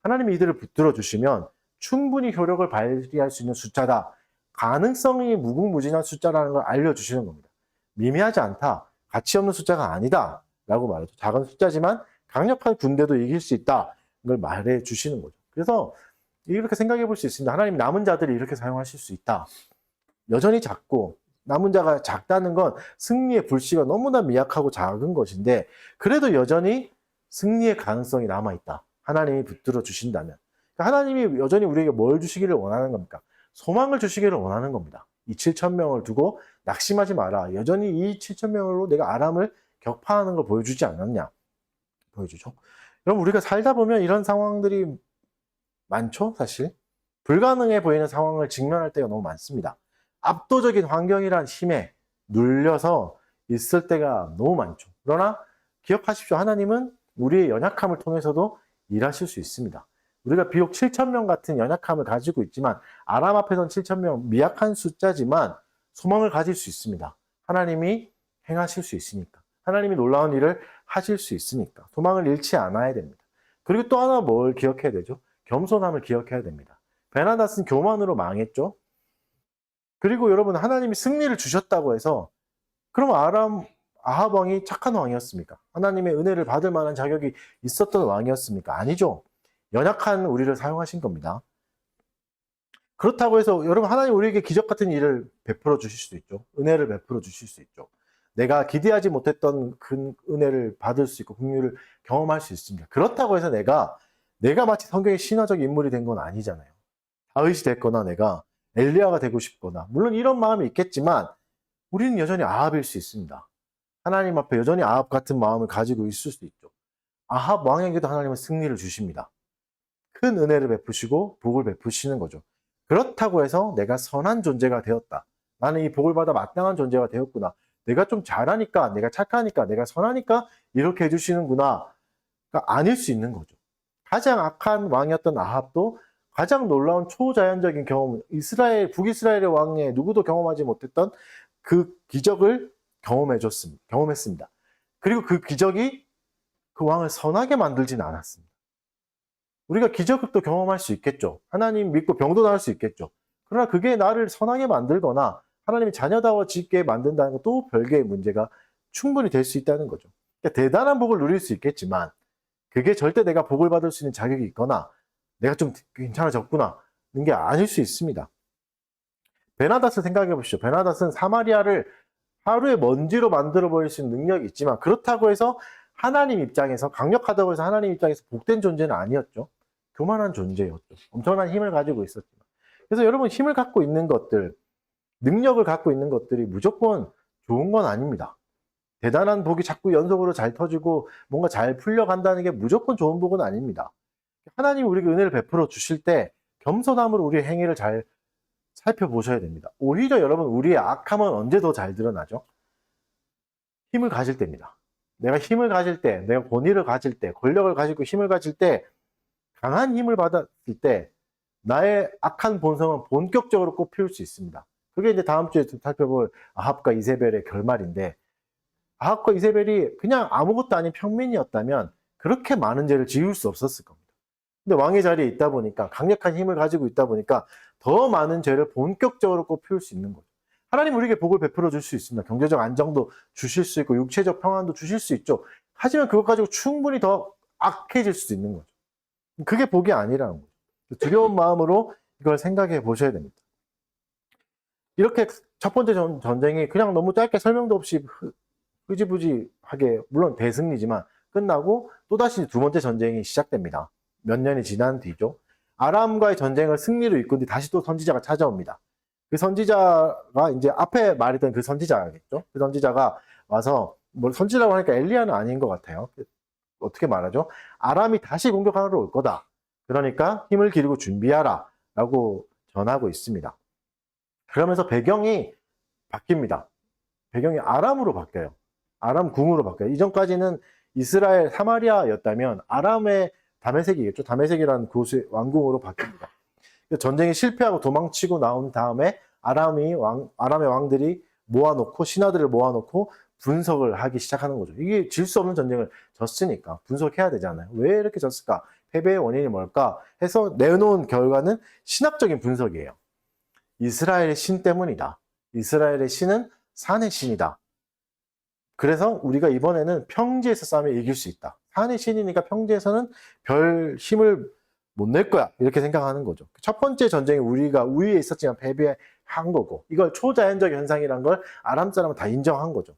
하나님이 이들을 붙들어 주시면 충분히 효력을 발휘할 수 있는 숫자다. 가능성이 무궁무진한 숫자라는 걸 알려주시는 겁니다. 미미하지 않다. 가치 없는 숫자가 아니다. 라고 말하죠. 작은 숫자지만 강력한 군대도 이길 수 있다. 이걸 말해 주시는 거죠. 그래서 이렇게 생각해 볼 수 있습니다. 하나님 남은 자들이 이렇게 사용하실 수 있다. 여전히 작고 남은 자가 작다는 건 승리의 불씨가 너무나 미약하고 작은 것인데 그래도 여전히 승리의 가능성이 남아있다. 하나님이 붙들어 주신다면. 그러니까 하나님이 여전히 우리에게 뭘 주시기를 원하는 겁니까? 소망을 주시기를 원하는 겁니다. 이 7천 명을 두고 낙심하지 마라. 여전히 이 7천 명으로 내가 아람을 격파하는 걸 보여주지 않았냐. 보여주죠. 그럼 우리가 살다 보면 이런 상황들이 많죠, 사실. 불가능해 보이는 상황을 직면할 때가 너무 많습니다. 압도적인 환경이란 힘에 눌려서 있을 때가 너무 많죠. 그러나 기억하십시오. 하나님은 우리의 연약함을 통해서도 일하실 수 있습니다. 우리가 비록 7천 명 같은 연약함을 가지고 있지만 아람 앞에선 7천 명 미약한 숫자지만 소망을 가질 수 있습니다. 하나님이 행하실 수 있으니까. 하나님이 놀라운 일을 하실 수 있으니까. 소망을 잃지 않아야 됩니다. 그리고 또 하나 뭘 기억해야 되죠? 겸손함을 기억해야 됩니다. 베나닷은 교만으로 망했죠. 그리고 여러분 하나님이 승리를 주셨다고 해서 그럼 아합 왕이 착한 왕이었습니까? 하나님의 은혜를 받을 만한 자격이 있었던 왕이었습니까? 아니죠. 연약한 우리를 사용하신 겁니다. 그렇다고 해서 여러분 하나님 우리에게 기적 같은 일을 베풀어 주실 수도 있죠. 은혜를 베풀어 주실 수 있죠. 내가 기대하지 못했던 그 은혜를 받을 수 있고 긍휼을 경험할 수 있습니다. 그렇다고 해서 내가 마치 성경의 신화적 인물이 된 건 아니잖아요. 다윗이 됐거나 내가 엘리야가 되고 싶거나 물론 이런 마음이 있겠지만 우리는 여전히 아합일 수 있습니다. 하나님 앞에 여전히 아합 같은 마음을 가지고 있을 수도 있죠. 아합 왕에게도 하나님은 승리를 주십니다. 큰 은혜를 베푸시고 복을 베푸시는 거죠. 그렇다고 해서 내가 선한 존재가 되었다. 나는 이 복을 받아 마땅한 존재가 되었구나. 내가 좀 잘하니까, 내가 착하니까, 내가 선하니까 이렇게 해주시는구나. 그러니까 아닐 수 있는 거죠. 가장 악한 왕이었던 아합도 가장 놀라운 초자연적인 경험, 북이스라엘의 왕에 누구도 경험하지 못했던 그 기적을 경험했습니다. 그리고 그 기적이 그 왕을 선하게 만들진 않았습니다. 우리가 기적도 경험할 수 있겠죠. 하나님 믿고 병도 나을 수 있겠죠. 그러나 그게 나를 선하게 만들거나 하나님이 자녀다워지게 만든다는 건 또 별개의 문제가 충분히 될 수 있다는 거죠. 그러니까 대단한 복을 누릴 수 있겠지만 그게 절대 내가 복을 받을 수 있는 자격이 있거나 내가 좀 괜찮아졌구나 이런 게 아닐 수 있습니다. 베나닷을 생각해 보시죠. 베나닷은 사마리아를 하루에 먼지로 만들어 버릴 수 있는 능력이 있지만 그렇다고 해서 하나님 입장에서 강력하다고 해서 하나님 입장에서 복된 존재는 아니었죠. 교만한 존재였죠. 엄청난 힘을 가지고 있었지만. 그래서 여러분 힘을 갖고 있는 것들, 능력을 갖고 있는 것들이 무조건 좋은 건 아닙니다. 대단한 복이 자꾸 연속으로 잘 터지고 뭔가 잘 풀려간다는 게 무조건 좋은 복은 아닙니다. 하나님이 우리에게 은혜를 베풀어 주실 때 겸손함으로 우리의 행위를 잘 살펴보셔야 됩니다. 오히려 여러분 우리의 악함은 언제 더 잘 드러나죠? 힘을 가질 때입니다. 내가 힘을 가질 때, 내가 권위를 가질 때, 권력을 가지고 힘을 가질 때, 강한 힘을 받았을 때 나의 악한 본성은 본격적으로 꽃피울 수 있습니다. 그게 이제 다음 주에 살펴볼 아합과 이세벨의 결말인데 아합과 이세벨이 그냥 아무것도 아닌 평민이었다면 그렇게 많은 죄를 지을 수 없었을 겁니다. 근데 왕의 자리에 있다 보니까 강력한 힘을 가지고 있다 보니까 더 많은 죄를 본격적으로 꽃피울 수 있는 거죠. 하나님 우리에게 복을 베풀어 줄 수 있습니다. 경제적 안정도 주실 수 있고 육체적 평안도 주실 수 있죠. 하지만 그것 가지고 충분히 더 악해질 수도 있는 거죠. 그게 복이 아니라는 거죠. 두려운 마음으로 이걸 생각해 보셔야 됩니다. 이렇게 첫 번째 전쟁이 그냥 너무 짧게 설명도 없이 흐지부지하게 물론 대승리지만 끝나고 또다시 두 번째 전쟁이 시작됩니다. 몇 년이 지난 뒤죠. 아람과의 전쟁을 승리로 이끈 뒤 다시 또 선지자가 찾아옵니다. 그 선지자가 이제 앞에 말했던 그 선지자겠죠. 그 선지자가 와서 뭐 선지자라고 하니까 엘리야는 아닌 것 같아요. 어떻게 말하죠? 아람이 다시 공격하러 올 거다. 그러니까 힘을 기르고 준비하라 라고 전하고 있습니다. 그러면서 배경이 바뀝니다. 배경이 아람으로 바뀌어요. 아람 궁으로 바뀌어요. 이전까지는 이스라엘 사마리아였다면 아람의 다메섹이겠죠. 다메섹이라는 곳의 왕궁으로 바뀝니다. 전쟁이 실패하고 도망치고 나온 다음에 아람의 왕들이 모아놓고 신하들을 모아놓고 분석을 하기 시작하는 거죠. 이게 질 수 없는 전쟁을 졌으니까 분석해야 되잖아요. 왜 이렇게 졌을까? 패배의 원인이 뭘까? 해서 내놓은 결과는 신학적인 분석이에요. 이스라엘의 신 때문이다. 이스라엘의 신은 산의 신이다. 그래서 우리가 이번에는 평지에서 싸우면 이길 수 있다. 산의 신이니까 평지에서는 별 힘을 못 낼 거야. 이렇게 생각하는 거죠. 첫 번째 전쟁이 우리가 우위에 있었지만 패배한 거고, 이걸 초자연적 현상이란 걸 아람 사람은 다 인정한 거죠.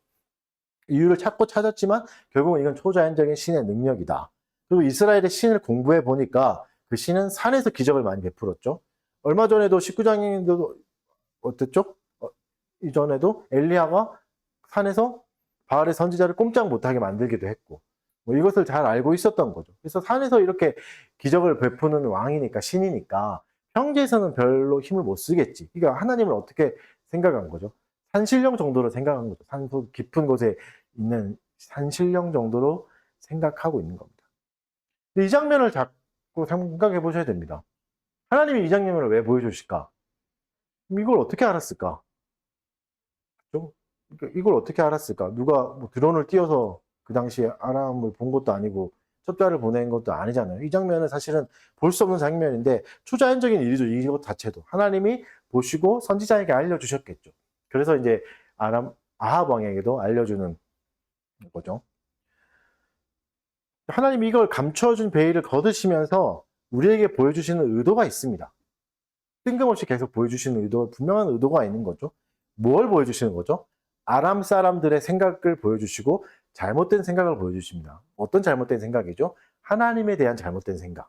이유를 찾고 찾았지만 결국은 이건 초자연적인 신의 능력이다. 그리고 이스라엘의 신을 공부해 보니까 그 신은 산에서 기적을 많이 베풀었죠. 얼마 전에도 19장에도 어땠죠? 이전에도 엘리야가 산에서 바알의 선지자를 꼼짝 못하게 만들기도 했고, 뭐 이것을 잘 알고 있었던 거죠. 그래서 산에서 이렇게 기적을 베푸는 왕이니까, 신이니까 평지에서는 별로 힘을 못 쓰겠지. 그러니까 하나님을 어떻게 생각한 거죠? 산신령 정도로 생각한 거죠. 산소 깊은 곳에 있는 산신령 정도로 생각하고 있는 겁니다. 근데 이 장면을 자꾸 생각해 보셔야 됩니다. 하나님이 이 장면을 왜 보여주실까? 이걸 어떻게 알았을까? 그렇죠? 이걸 어떻게 알았을까? 누가 뭐 드론을 띄워서 그 당시에 아람을 본 것도 아니고 첩자를 보낸 것도 아니잖아요. 이 장면은 사실은 볼 수 없는 장면인데 초자연적인 일이죠. 이것 자체도 하나님이 보시고 선지자에게 알려주셨겠죠. 그래서 이제 아합 왕에게도 알려주는 거죠. 하나님이 이걸 감춰준 베일을 걷으시면서 우리에게 보여주시는 의도가 있습니다. 뜬금없이 계속 보여주시는 분명한 의도가 있는 거죠. 뭘 보여주시는 거죠? 아람 사람들의 생각을 보여주시고 잘못된 생각을 보여주십니다. 어떤 잘못된 생각이죠? 하나님에 대한 잘못된 생각.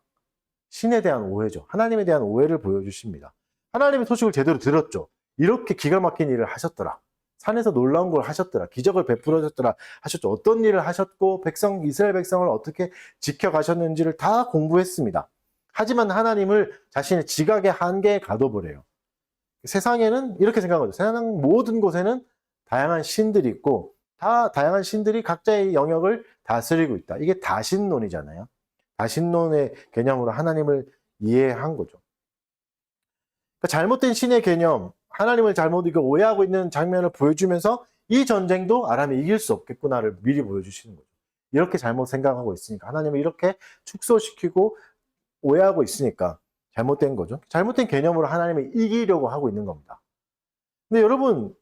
신에 대한 오해죠. 하나님에 대한 오해를 보여주십니다. 하나님의 소식을 제대로 들었죠. 이렇게 기가 막힌 일을 하셨더라. 산에서 놀라운 걸 하셨더라. 기적을 베풀어줬더라 하셨죠. 어떤 일을 하셨고 이스라엘 백성을 어떻게 지켜가셨는지를 다 공부했습니다. 하지만 하나님을 자신의 지각의 한계에 가둬버려요. 세상에는 이렇게 생각하죠. 세상 모든 곳에는 다양한 신들이 있고 다양한 신들이 각자의 영역을 다스리고 있다. 이게 다신론이잖아요. 다신론의 개념으로 하나님을 이해한 거죠. 그러니까 잘못된 신의 개념, 하나님을 잘못 오해하고 있는 장면을 보여주면서 이 전쟁도 아람이 이길 수 없겠구나를 미리 보여주시는 거죠. 이렇게 잘못 생각하고 있으니까 하나님을 이렇게 축소시키고 오해하고 있으니까 잘못된 거죠. 잘못된 개념으로 하나님을 이기려고 하고 있는 겁니다. 근데 여러분,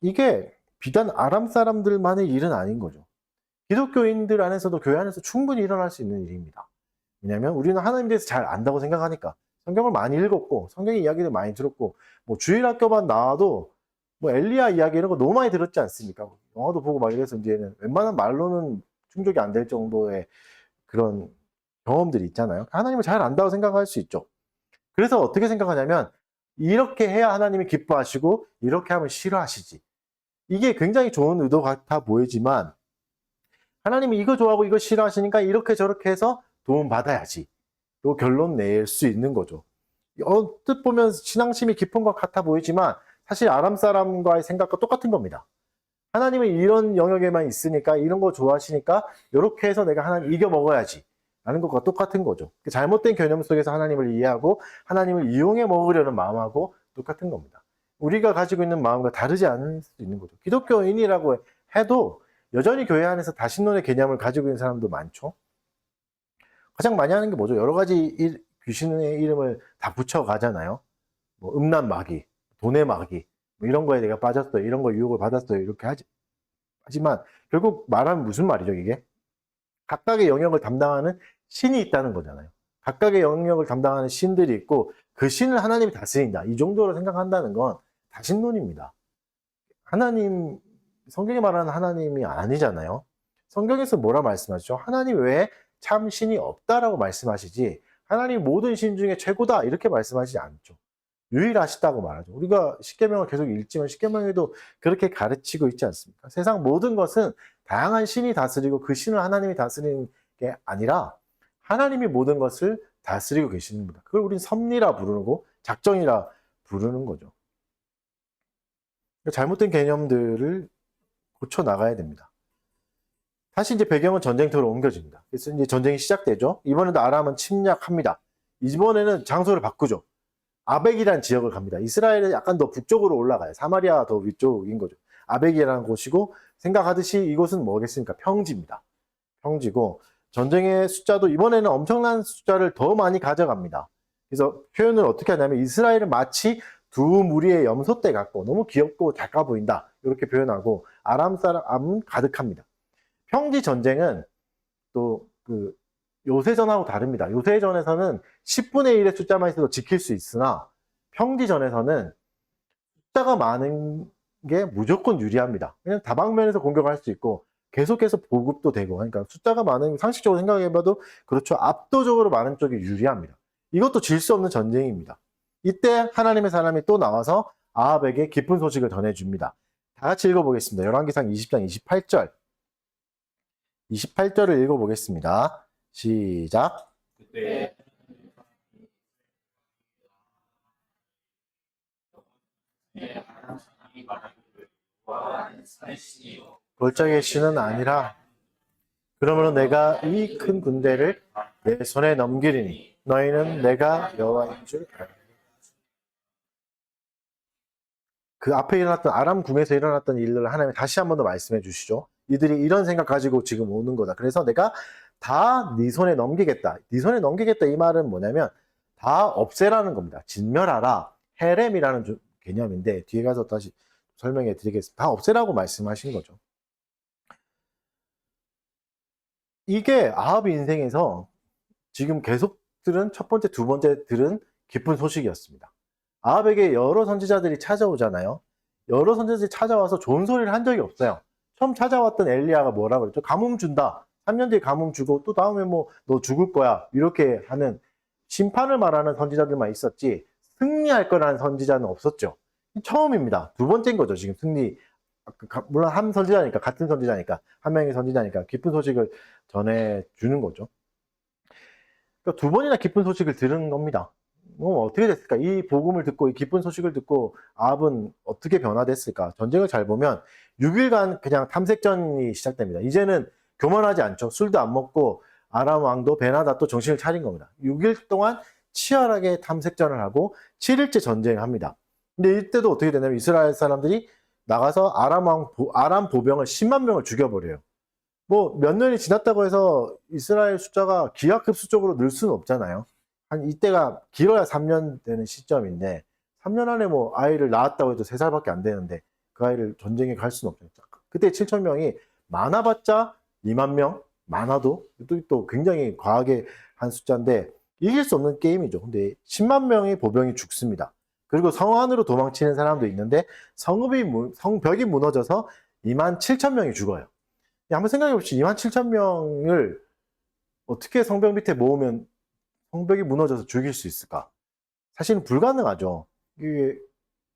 이게 비단 아람 사람들만의 일은 아닌 거죠. 기독교인들 안에서도 교회 안에서 충분히 일어날 수 있는 일입니다. 왜냐하면 우리는 하나님에 대해서 잘 안다고 생각하니까 성경을 많이 읽었고 성경의 이야기를 많이 들었고 뭐 주일 학교만 나와도 뭐 엘리야 이야기 이런 거 너무 많이 들었지 않습니까? 영화도 보고 막 이래서 이제는 웬만한 말로는 충족이 안 될 정도의 그런 경험들이 있잖아요. 하나님을 잘 안다고 생각할 수 있죠. 그래서 어떻게 생각하냐면 이렇게 해야 하나님이 기뻐하시고 이렇게 하면 싫어하시지. 이게 굉장히 좋은 의도 같아 보이지만 하나님이 이거 좋아하고 이거 싫어하시니까 이렇게 저렇게 해서 도움 받아야지. 또 결론 낼 수 있는 거죠. 언뜻 보면 신앙심이 깊은 것 같아 보이지만 사실 아람 사람과의 생각과 똑같은 겁니다. 하나님은 이런 영역에만 있으니까 이런 거 좋아하시니까 이렇게 해서 내가 하나님 이겨 먹어야지 라는 것과 똑같은 거죠. 잘못된 개념 속에서 하나님을 이해하고 하나님을 이용해 먹으려는 마음하고 똑같은 겁니다. 우리가 가지고 있는 마음과 다르지 않을 수도 있는 거죠. 기독교인이라고 해도 여전히 교회 안에서 다신론의 개념을 가지고 있는 사람도 많죠. 가장 많이 하는 게 뭐죠? 여러 가지 귀신의 이름을 다 붙여가잖아요. 뭐 음란 마귀, 돈의 마귀, 뭐 이런 거에 내가 빠졌어요. 이런 거 유혹을 받았어요. 이렇게 하지만 결국 말하면 무슨 말이죠, 이게? 각각의 영역을 담당하는 신이 있다는 거잖아요. 각각의 영역을 담당하는 신들이 있고 그 신을 하나님이 다스린다. 이 정도로 생각한다는 건 다신론입니다. 하나님, 성경이 말하는 하나님이 아니잖아요. 성경에서 뭐라 말씀하시죠? 하나님 외에 참 신이 없다라고 말씀하시지 하나님 모든 신 중에 최고다 이렇게 말씀하시지 않죠. 유일하시다고 말하죠. 우리가 십계명을 계속 읽지만 십계명에도 그렇게 가르치고 있지 않습니까? 세상 모든 것은 다양한 신이 다스리고 그 신을 하나님이 다스리는 게 아니라 하나님이 모든 것을 다스리고 계시는 겁니다. 그걸 우리는 섭리라 부르고 작정이라 부르는 거죠. 잘못된 개념들을 고쳐 나가야 됩니다. 다시 이제 배경은 전쟁터로 옮겨집니다. 그래서 이제 전쟁이 시작되죠. 이번에도 아람은 침략합니다. 이번에는 장소를 바꾸죠. 아벡이라는 지역을 갑니다. 이스라엘은 약간 더 북쪽으로 올라가요. 사마리아 더 위쪽인 거죠. 아벡이라는 곳이고 생각하듯이 이곳은 뭐겠습니까? 평지입니다. 평지고 전쟁의 숫자도 이번에는 엄청난 숫자를 더 많이 가져갑니다. 그래서 표현을 어떻게 하냐면 이스라엘은 마치 두 무리의 염소떼 같고 너무 귀엽고 작아 보인다. 이렇게 표현하고 아람 사람은 가득합니다. 평지 전쟁은 또 그 요새전하고 다릅니다. 요새전에서는 10분의 1의 숫자만 있어도 지킬 수 있으나 평지전에서는 숫자가 많은 게 무조건 유리합니다. 왜냐면 다방면에서 공격할 수 있고 계속해서 보급도 되고 그러니까 숫자가 많은 상식적으로 생각해봐도 그렇죠. 압도적으로 많은 쪽이 유리합니다. 이것도 질 수 없는 전쟁입니다. 이때 하나님의 사람이 또 나와서 아합에게 기쁜 소식을 전해줍니다. 다 같이 읽어보겠습니다. 열왕기상 20장 28절 28절을 읽어보겠습니다. 시작. 그때 아람 사람이 말하기를 여호와는 살으시니요 골짜기의 신은 아니라 그러므로 내가 이 큰 군대를 내 손에 넘기리니 너희는 내가 여호와인 줄 알라. 그 앞에 일어났던 아람 궁에서 일어났던 일들을 하나님이 다시 한 번 더 말씀해 주시죠. 이들이 이런 생각 가지고 지금 오는 거다. 그래서 내가 다 네 손에 넘기겠다. 네 손에 넘기겠다 이 말은 뭐냐면 다 없애라는 겁니다. 진멸하라. 헤렘이라는 개념인데 뒤에 가서 다시 설명해 드리겠습니다. 다 없애라고 말씀하신 거죠. 이게 아합 인생에서 지금 계속 들은 첫 번째, 두 번째 들은 기쁜 소식이었습니다. 아합에게 여러 선지자들이 찾아오잖아요. 여러 선지자들이 찾아와서 좋은 소리를 한 적이 없어요. 처음 찾아왔던 엘리야가 뭐라고 그랬죠? 가뭄 준다. 3년 뒤에 가뭄 주고 또 다음에 뭐 너 죽을 거야. 이렇게 하는 심판을 말하는 선지자들만 있었지 승리할 거라는 선지자는 없었죠. 처음입니다. 두 번째인 거죠. 지금 승리. 물론 한 선지자니까 같은 선지자니까 한 명의 선지자니까 기쁜 소식을 전해주는 거죠. 그러니까 두 번이나 기쁜 소식을 들은 겁니다. 어떻게 됐을까? 이 복음을 듣고 이 기쁜 소식을 듣고 아합은 어떻게 변화됐을까? 전쟁을 잘 보면 6일간 그냥 탐색전이 시작됩니다. 이제는 교만하지 않죠. 술도 안 먹고 아람 왕도 베나닷도 정신을 차린 겁니다. 6일 동안 치열하게 탐색전을 하고 7일째 전쟁을 합니다. 근데 이때도 어떻게 되냐면 이스라엘 사람들이 나가서 아람 보병을 10만 명을 죽여버려요. 뭐 몇 년이 지났다고 해서 이스라엘 숫자가 기하급수적으로 늘 수는 없잖아요. 한 이때가 길어야 3년 되는 시점인데 3년 안에 뭐 아이를 낳았다고 해도 3살밖에 안 되는데 그 아이를 전쟁에 갈 수는 없죠. 그때 7천 명이 많아봤자 2만 명, 많아도 또 굉장히 과하게 한 숫자인데 이길 수 없는 게임이죠. 근데 10만 명의 보병이 죽습니다. 그리고 성 안으로 도망치는 사람도 있는데 성벽이 무너져서 2만 7천 명이 죽어요. 한번 생각해 봅시다. 2만 7천 명을 어떻게 성벽 밑에 모으면 성벽이 무너져서 죽일 수 있을까? 사실은 불가능하죠.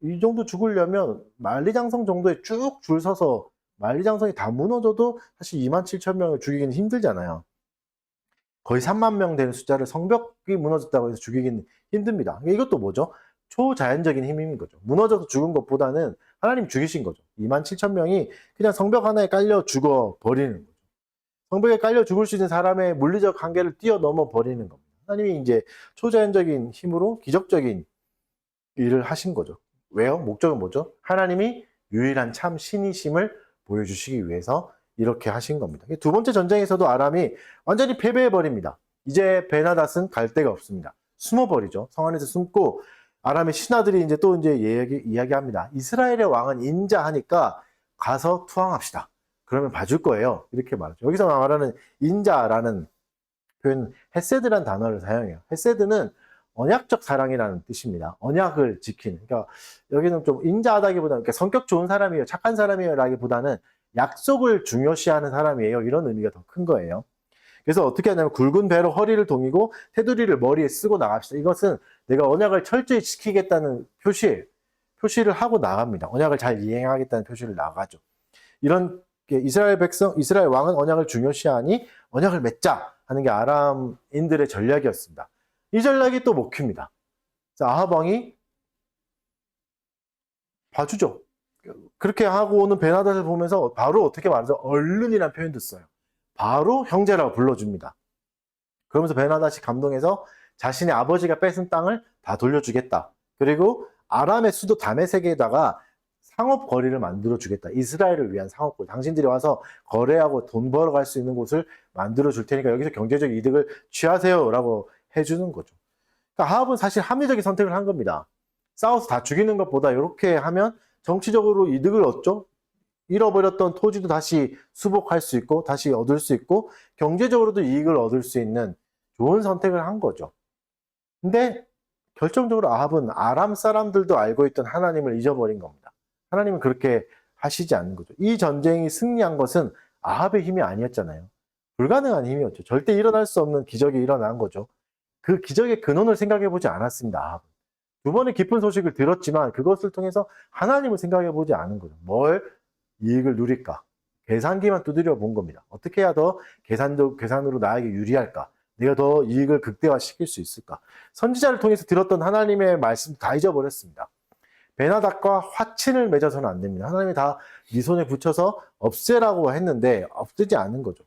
이 정도 죽으려면 만리장성 정도에 쭉 줄 서서 만리장성이 다 무너져도 사실 2만 7천 명을 죽이기는 힘들잖아요. 거의 3만 명 되는 숫자를 성벽이 무너졌다고 해서 죽이기는 힘듭니다. 이것도 뭐죠? 초자연적인 힘인 거죠. 무너져서 죽은 것보다는 하나님 죽이신 거죠. 2만 7천 명이 그냥 성벽 하나에 깔려 죽어 버리는 거죠. 성벽에 깔려 죽을 수 있는 사람의 물리적 한계를 뛰어넘어 버리는 겁니다. 하나님이 이제 초자연적인 힘으로 기적적인 일을 하신 거죠. 왜요? 목적은 뭐죠? 하나님이 유일한 참 신이심을 보여주시기 위해서 이렇게 하신 겁니다. 두 번째 전쟁에서도 아람이 완전히 패배해버립니다. 이제 베나닷은 갈 데가 없습니다. 숨어버리죠. 성 안에서 숨고 아람의 신하들이 이제 또 이제 이야기합니다. 이스라엘의 왕은 인자하니까 가서 투항합시다. 그러면 봐줄 거예요. 이렇게 말하죠. 여기서 말하는 인자라는 표현, 헤세드라는 단어를 사용해요. 헤세드는 언약적 사랑이라는 뜻입니다. 언약을 지키는. 그러니까 여기는 좀 인자하다기보다는 그러니까 성격 좋은 사람이에요. 착한 사람이에요. 라기보다는 약속을 중요시하는 사람이에요. 이런 의미가 더 큰 거예요. 그래서 어떻게 하냐면 굵은 배로 허리를 동이고 테두리를 머리에 쓰고 나갑시다. 이것은 내가 언약을 철저히 지키겠다는 표시를 하고 나갑니다. 언약을 잘 이행하겠다는 표시를 나가죠. 이런 이스라엘 왕은 언약을 중요시하니 언약을 맺자 하는 게 아람인들의 전략이었습니다. 이 전략이 또 먹힙니다. 아합 왕이 봐주죠. 그렇게 하고 오는 베나닷을 보면서 바로 어떻게 말하죠? 얼른이라는 표현도 써요. 바로 형제라고 불러줍니다. 그러면서 베나닷이 감동해서 자신의 아버지가 뺏은 땅을 다 돌려주겠다. 그리고 아람의 수도 다메섹에다가 상업 거리를 만들어 주겠다. 이스라엘을 위한 상업 거리. 당신들이 와서 거래하고 돈 벌어갈 수 있는 곳을 만들어 줄 테니까 여기서 경제적 이득을 취하세요라고 해주는 거죠. 그러니까 아합은 사실 합리적인 선택을 한 겁니다. 싸워서 다 죽이는 것보다 이렇게 하면 정치적으로 이득을 얻죠. 잃어버렸던 토지도 다시 수복할 수 있고 다시 얻을 수 있고 경제적으로도 이익을 얻을 수 있는 좋은 선택을 한 거죠. 근데 결정적으로 아합은 아람 사람들도 알고 있던 하나님을 잊어버린 겁니다. 하나님은 그렇게 하시지 않는 거죠. 이 전쟁이 승리한 것은 아합의 힘이 아니었잖아요. 불가능한 힘이었죠. 절대 일어날 수 없는 기적이 일어난 거죠. 그 기적의 근원을 생각해 보지 않았습니다. 아합은. 두 번의 기쁜 소식을 들었지만 그것을 통해서 하나님을 생각해 보지 않은 거죠. 뭘 이익을 누릴까? 계산기만 두드려 본 겁니다. 어떻게 해야 더 계산으로 나에게 유리할까? 내가 더 이익을 극대화시킬 수 있을까? 선지자를 통해서 들었던 하나님의 말씀 다 잊어버렸습니다. 베나닷과 화친을 맺어서는 안 됩니다. 하나님이 다 네 손에 붙여서 없애라고 했는데 없애지 않은 거죠.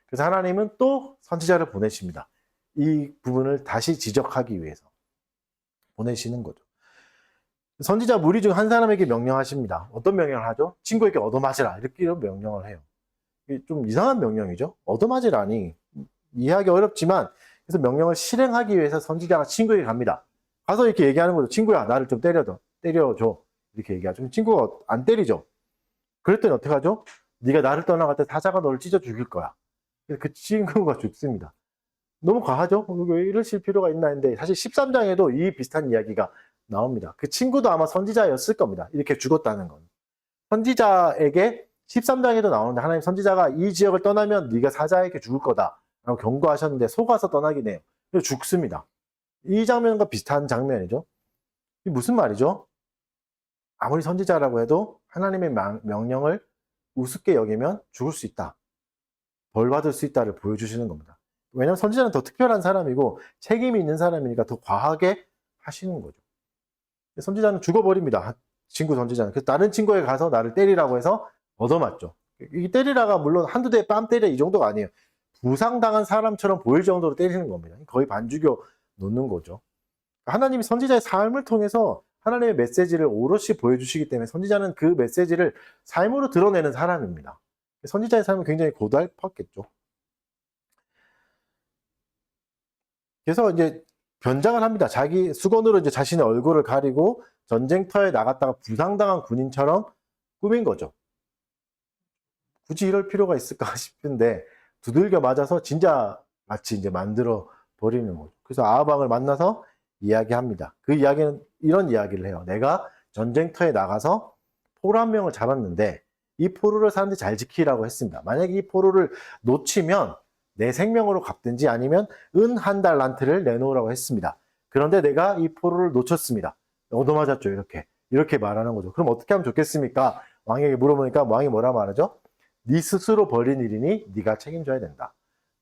그래서 하나님은 또 선지자를 보내십니다. 이 부분을 다시 지적하기 위해서 보내시는 거죠. 선지자 무리 중 한 사람에게 명령하십니다. 어떤 명령을 하죠? 친구에게 얻어맞으라. 이런 명령을 해요. 이게 좀 이상한 명령이죠. 얻어맞으라니 이해하기 어렵지만 그래서 명령을 실행하기 위해서 선지자가 친구에게 갑니다. 가서 이렇게 얘기하는 거죠. 친구야, 나를 좀 때려줘. 이렇게 얘기하죠. 친구가 안 때리죠. 그랬더니 어떻게 하죠? 네가 나를 떠나갈 때 사자가 너를 찢어 죽일 거야. 그 친구가 죽습니다. 너무 과하죠? 왜 이러실 필요가 있나 했는데 사실 13장에도 이 비슷한 이야기가 나옵니다. 그 친구도 아마 선지자였을 겁니다. 이렇게 죽었다는 건. 선지자에게 13장에도 나오는데 하나님 선지자가 이 지역을 떠나면 네가 사자에게 죽을 거다 라고 경고하셨는데 속아서 떠나긴 해요. 그래서 죽습니다. 이 장면과 비슷한 장면이죠. 이게 무슨 말이죠? 아무리 선지자라고 해도 하나님의 명령을 우습게 여기면 죽을 수 있다. 벌 받을 수 있다를 보여주시는 겁니다. 왜냐하면 선지자는 더 특별한 사람이고 책임이 있는 사람이니까 더 과하게 하시는 거죠. 선지자는 죽어버립니다. 친구 선지자는. 그래서 다른 친구에게 가서 나를 때리라고 해서 얻어맞죠. 이 때리라가 물론 한두 대 뺨 때려 이 정도가 아니에요. 부상당한 사람처럼 보일 정도로 때리는 겁니다. 거의 반죽여 놓는 거죠. 하나님이 선지자의 삶을 통해서 하나님의 메시지를 오롯이 보여주시기 때문에 선지자는 그 메시지를 삶으로 드러내는 사람입니다. 선지자의 삶은 굉장히 고달팠겠죠. 그래서 이제 변장을 합니다. 자기 수건으로 이제 자신의 얼굴을 가리고 전쟁터에 나갔다가 부상당한 군인처럼 꾸민 거죠. 굳이 이럴 필요가 있을까 싶은데 두들겨 맞아서 진짜 마치 이제 만들어 버리는 거죠. 그래서 아합왕을 만나서 이야기합니다. 그 이야기는 이런 이야기를 해요. 내가 전쟁터에 나가서 포로 한 명을 잡았는데 이 포로를 사람들이 잘 지키라고 했습니다. 만약에 이 포로를 놓치면 내 생명으로 갚든지 아니면 은 한 달란트를 내놓으라고 했습니다. 그런데 내가 이 포로를 놓쳤습니다. 얻어맞았죠. 이렇게 말하는 거죠. 그럼 어떻게 하면 좋겠습니까? 왕에게 물어보니까 왕이 뭐라 말하죠? 네 스스로 벌인 일이니 네가 책임져야 된다.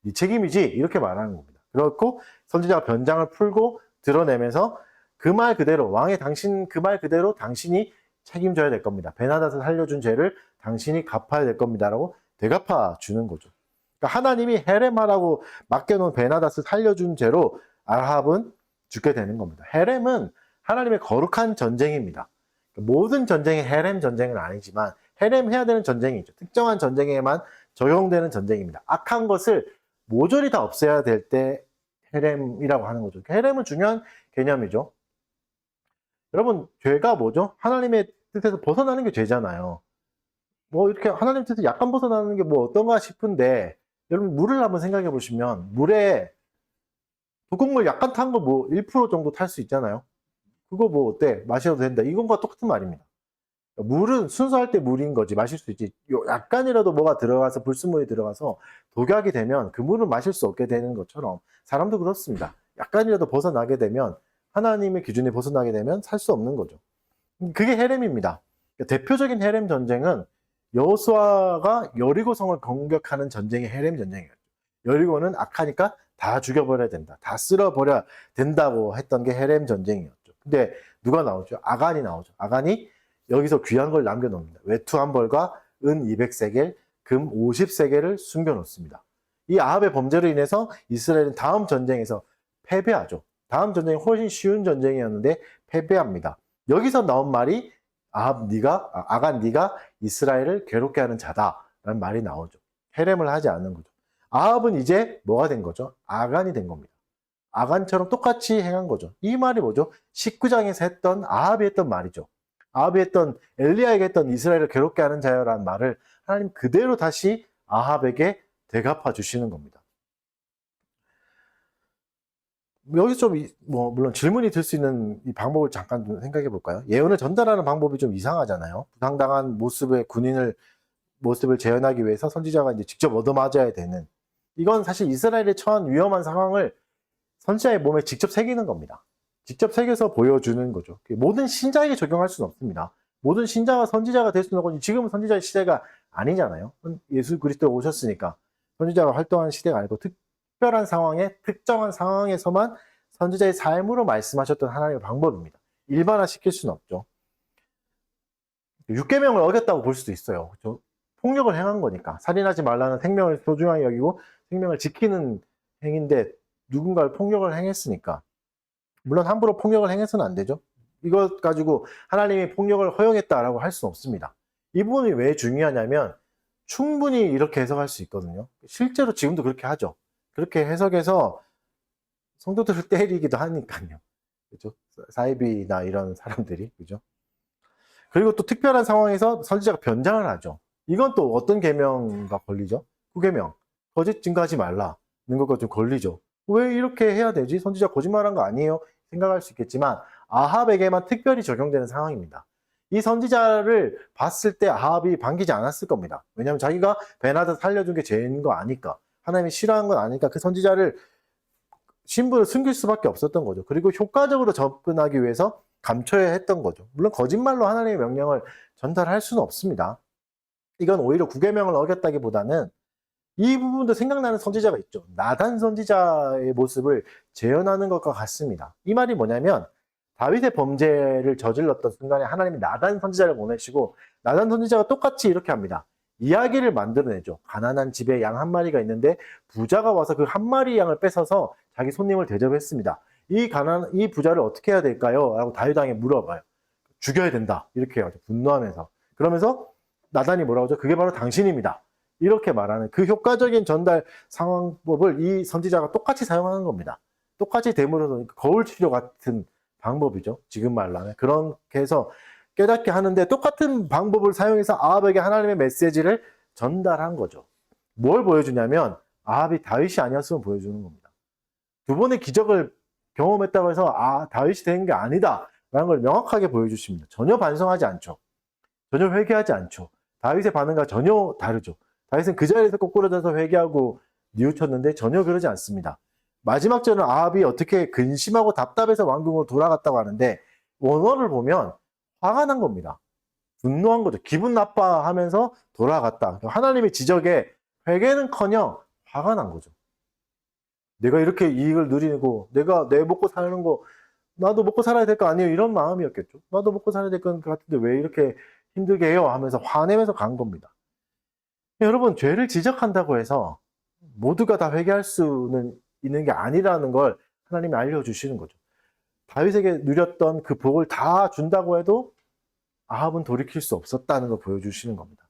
네 책임이지 이렇게 말하는 겁니다. 그렇고 선지자가 변장을 풀고 드러내면서 그 말 그대로 왕의 당신 그 말 그대로 당신이 책임져야 될 겁니다. 베나닷을 살려준 죄를 당신이 갚아야 될 겁니다라고 되갚아 주는 거죠. 그러니까 하나님이 헤렘하라고 맡겨놓은 베나닷을 살려준 죄로 아합은 죽게 되는 겁니다. 헤렘은 하나님의 거룩한 전쟁입니다. 모든 전쟁이 헤렘 전쟁은 아니지만 헤렘 해야 되는 전쟁이 있죠. 특정한 전쟁에만 적용되는 전쟁입니다. 악한 것을 모조리 다 없애야 될 때 헤렘이라고 하는 거죠. 헤렘은 중요한 개념이죠. 여러분, 죄가 뭐죠? 하나님의 뜻에서 벗어나는 게 죄잖아요. 뭐 이렇게 하나님 뜻에서 약간 벗어나는 게 뭐 어떤가 싶은데 여러분 물을 한번 생각해 보시면 물에 독극물 약간 탄 거 뭐 1% 정도 탈 수 있잖아요. 그거 뭐 어때? 마셔도 된다. 이건과 똑같은 말입니다. 물은 순수할 때 물인 거지 마실 수 있지. 약간이라도 뭐가 들어가서 불순물이 들어가서 독약이 되면 그 물은 마실 수 없게 되는 것처럼 사람도 그렇습니다. 약간이라도 벗어나게 되면 하나님의 기준에 벗어나게 되면 살 수 없는 거죠. 그게 헤렘입니다. 대표적인 헤렘 전쟁은 여호수아가 여리고성을 공격하는 전쟁이 헤렘 전쟁이었죠. 여리고는 악하니까 다 죽여버려야 된다. 다 쓸어버려야 된다고 했던 게 헤렘 전쟁이었죠. 근데 누가 나오죠? 아간이 나오죠. 아간이 여기서 귀한 걸 남겨놓습니다. 외투 한 벌과 은 200세겔, 금 50세겔을 숨겨놓습니다. 이 아합의 범죄로 인해서 이스라엘은 다음 전쟁에서 패배하죠. 다음 전쟁이 훨씬 쉬운 전쟁이었는데 패배합니다. 여기서 나온 말이 아간 네가 이스라엘을 괴롭게 하는 자다라는 말이 나오죠. 헤렘을 하지 않는 거죠. 아합은 이제 뭐가 된 거죠? 아간이 된 겁니다. 아간처럼 똑같이 행한 거죠. 이 말이 뭐죠? 19장에서 했던 아합이 했던 말이죠. 아합이 했던 엘리야에게 했던 이스라엘을 괴롭게 하는 자여라는 말을 하나님 그대로 다시 아합에게 되갚아 주시는 겁니다. 여기서 좀 물론 질문이 들 수 있는 이 방법을 잠깐 좀 생각해 볼까요? 예언을 전달하는 방법이 좀 이상하잖아요. 부상당한 모습의 모습을 재현하기 위해서 선지자가 이제 직접 얻어맞아야 되는, 이건 사실 이스라엘이 처한 위험한 상황을 선지자의 몸에 직접 새기는 겁니다. 직접 새겨서 보여주는 거죠. 모든 신자에게 적용할 수는 없습니다. 모든 신자가 선지자가 될 수는 없고, 지금은 선지자의 시대가 아니잖아요. 예수 그리스도가 오셨으니까 선지자가 활동하는 시대가 아니고 특별한 상황에, 특정한 상황에서만 선지자의 삶으로 말씀하셨던 하나님의 방법입니다. 일반화시킬 수는 없죠. 육계명을 어겼다고 볼 수도 있어요. 그렇죠? 폭력을 행한 거니까. 살인하지 말라는 생명을 소중하게 여기고 생명을 지키는 행위인데 누군가를 폭력을 행했으니까. 물론 함부로 폭력을 행해서는 안 되죠. 이것 가지고 하나님이 폭력을 허용했다라고 할 수는 없습니다. 이 부분이 왜 중요하냐면 충분히 이렇게 해석할 수 있거든요. 실제로 지금도 그렇게 하죠. 그렇게 해석해서 성도들을 때리기도 하니까요. 그죠? 사이비나 이런 사람들이. 그죠? 그리고 또 특별한 상황에서 선지자가 변장을 하죠. 이건 또 어떤 계명과 걸리죠? 9계명. 거짓 증거하지 말라는 것과 좀 걸리죠. 왜 이렇게 해야 되지? 선지자 거짓말한 거 아니에요? 생각할 수 있겠지만 아합에게만 특별히 적용되는 상황입니다. 이 선지자를 봤을 때 아합이 반기지 않았을 겁니다. 왜냐하면 자기가 베나다 살려준 게 죄인 거 아니까, 하나님이 싫어한 건 아니까 그 선지자를, 신분을 숨길 수밖에 없었던 거죠. 그리고 효과적으로 접근하기 위해서 감춰야 했던 거죠. 물론 거짓말로 하나님의 명령을 전달할 수는 없습니다. 이건 오히려 9계명을 어겼다기보다는 이 부분도 생각나는 선지자가 있죠. 나단 선지자의 모습을 재현하는 것과 같습니다. 이 말이 뭐냐면 다윗의 범죄를 저질렀던 순간에 하나님이 나단 선지자를 보내시고, 나단 선지자가 똑같이 이렇게 합니다. 이야기를 만들어내죠. 가난한 집에 양 한 마리가 있는데 부자가 와서 그 한 마리 양을 뺏어서 자기 손님을 대접했습니다. 이 부자를 어떻게 해야 될까요? 라고 다윗왕에 물어봐요. 죽여야 된다. 이렇게 해요. 분노하면서. 그러면서 나단이 뭐라고 하죠? 그게 바로 당신입니다. 이렇게 말하는 그 효과적인 전달 상황법을 이 선지자가 똑같이 사용하는 겁니다. 똑같이 됨으로써 거울 치료 같은 방법이죠. 지금 말하면. 그렇게 해서 깨닫게 하는데 똑같은 방법을 사용해서 아합에게 하나님의 메시지를 전달한 거죠. 뭘 보여주냐면 아합이 다윗이 아니었으면 보여주는 겁니다. 두 번의 기적을 경험했다고 해서 다윗이 된 게 아니다 라는 걸 명확하게 보여주십니다. 전혀 반성하지 않죠. 전혀 회개하지 않죠. 다윗의 반응과 전혀 다르죠. 다윗은 그 자리에서 꼬꾸라져서 회개하고 뉘우쳤는데 전혀 그러지 않습니다. 마지막 절은 아합이 어떻게 근심하고 답답해서 왕궁으로 돌아갔다고 하는데 원어를 보면 화가 난 겁니다. 분노한 거죠. 기분 나빠하면서 돌아갔다. 하나님의 지적에 회개는커녕 화가 난 거죠. 내가 이렇게 이익을 누리고 내가 내 먹고 사는 거 나도 먹고 살아야 될 거 아니에요? 이런 마음이었겠죠. 나도 먹고 살아야 될 것 같은데 왜 이렇게 힘들게 해요? 하면서 화내면서 간 겁니다. 여러분, 죄를 지적한다고 해서 모두가 다 회개할 수는 있는 게 아니라는 걸 하나님이 알려주시는 거죠. 다윗에게 누렸던 그 복을 다 준다고 해도 아합은 돌이킬 수 없었다는 걸 보여주시는 겁니다.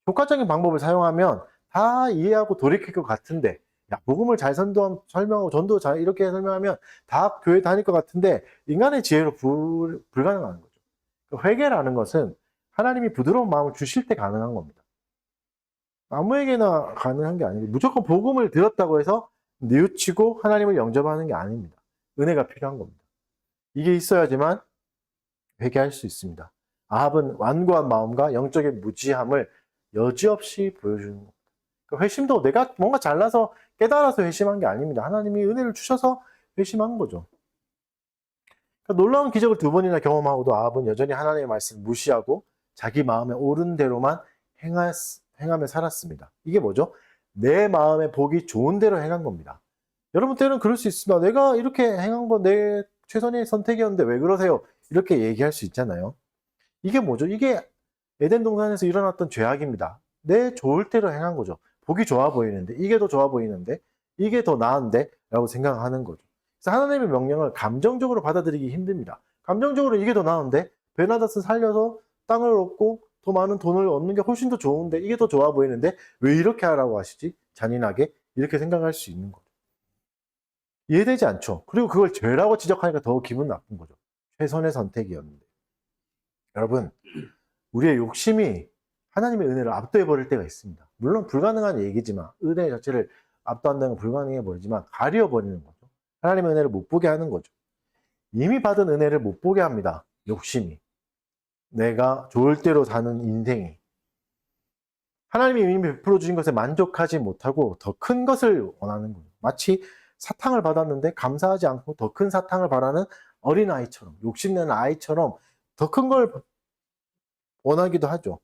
효과적인 방법을 사용하면 다 이해하고 돌이킬 것 같은데, 야, 복음을 잘 설명하고 전도 잘 이렇게 설명하면 다 교회 다닐 것 같은데 인간의 지혜로 불가능한 거죠. 회개라는 것은 하나님이 부드러운 마음을 주실 때 가능한 겁니다. 아무에게나 가능한 게 아니고 무조건 복음을 들었다고 해서 뉘우치고 하나님을 영접하는 게 아닙니다. 은혜가 필요한 겁니다. 이게 있어야지만 회개할 수 있습니다. 아합은 완고한 마음과 영적인 무지함을 여지없이 보여주는 겁니다. 회심도 내가 뭔가 잘나서 깨달아서 회심한 게 아닙니다. 하나님이 은혜를 주셔서 회심한 거죠. 그러니까 놀라운 기적을 2번이나 경험하고도 아합은 여전히 하나님의 말씀을 무시하고 자기 마음에 옳은 대로만 행하며 살았습니다. 이게 뭐죠? 내 마음의 복이 좋은 대로 행한 겁니다. 여러분 때는 그럴 수 있습니다. 내가 이렇게 행한 건 내 최선의 선택이었는데 왜 그러세요? 이렇게 얘기할 수 있잖아요. 이게 뭐죠? 이게 에덴 동산에서 일어났던 죄악입니다. 내 좋을 대로 행한 거죠. 보기 좋아 보이는데, 이게 더 좋아 보이는데, 이게 더 나은데? 라고 생각하는 거죠. 그래서 하나님의 명령을 감정적으로 받아들이기 힘듭니다. 감정적으로 이게 더 나은데? 베나다스 살려서 땅을 얻고 더 많은 돈을 얻는 게 훨씬 더 좋은데, 이게 더 좋아 보이는데, 왜 이렇게 하라고 하시지? 잔인하게? 이렇게 생각할 수 있는 거죠. 이해되지 않죠? 그리고 그걸 죄라고 지적하니까 더 기분 나쁜 거죠. 최선의 선택이었는데. 여러분, 우리의 욕심이 하나님의 은혜를 압도해버릴 때가 있습니다. 물론 불가능한 얘기지만, 은혜 자체를 압도한다는 건 불가능해버리지만, 가려버리는 거죠. 하나님의 은혜를 못 보게 하는 거죠. 이미 받은 은혜를 못 보게 합니다. 욕심이. 내가 좋을 대로 사는 인생이. 하나님이 이미 베풀어 주신 것에 만족하지 못하고 더 큰 것을 원하는 거예요. 마치 사탕을 받았는데 감사하지 않고 더 큰 사탕을 바라는 어린아이처럼, 욕심내는 아이처럼 더 큰 걸 원하기도 하죠.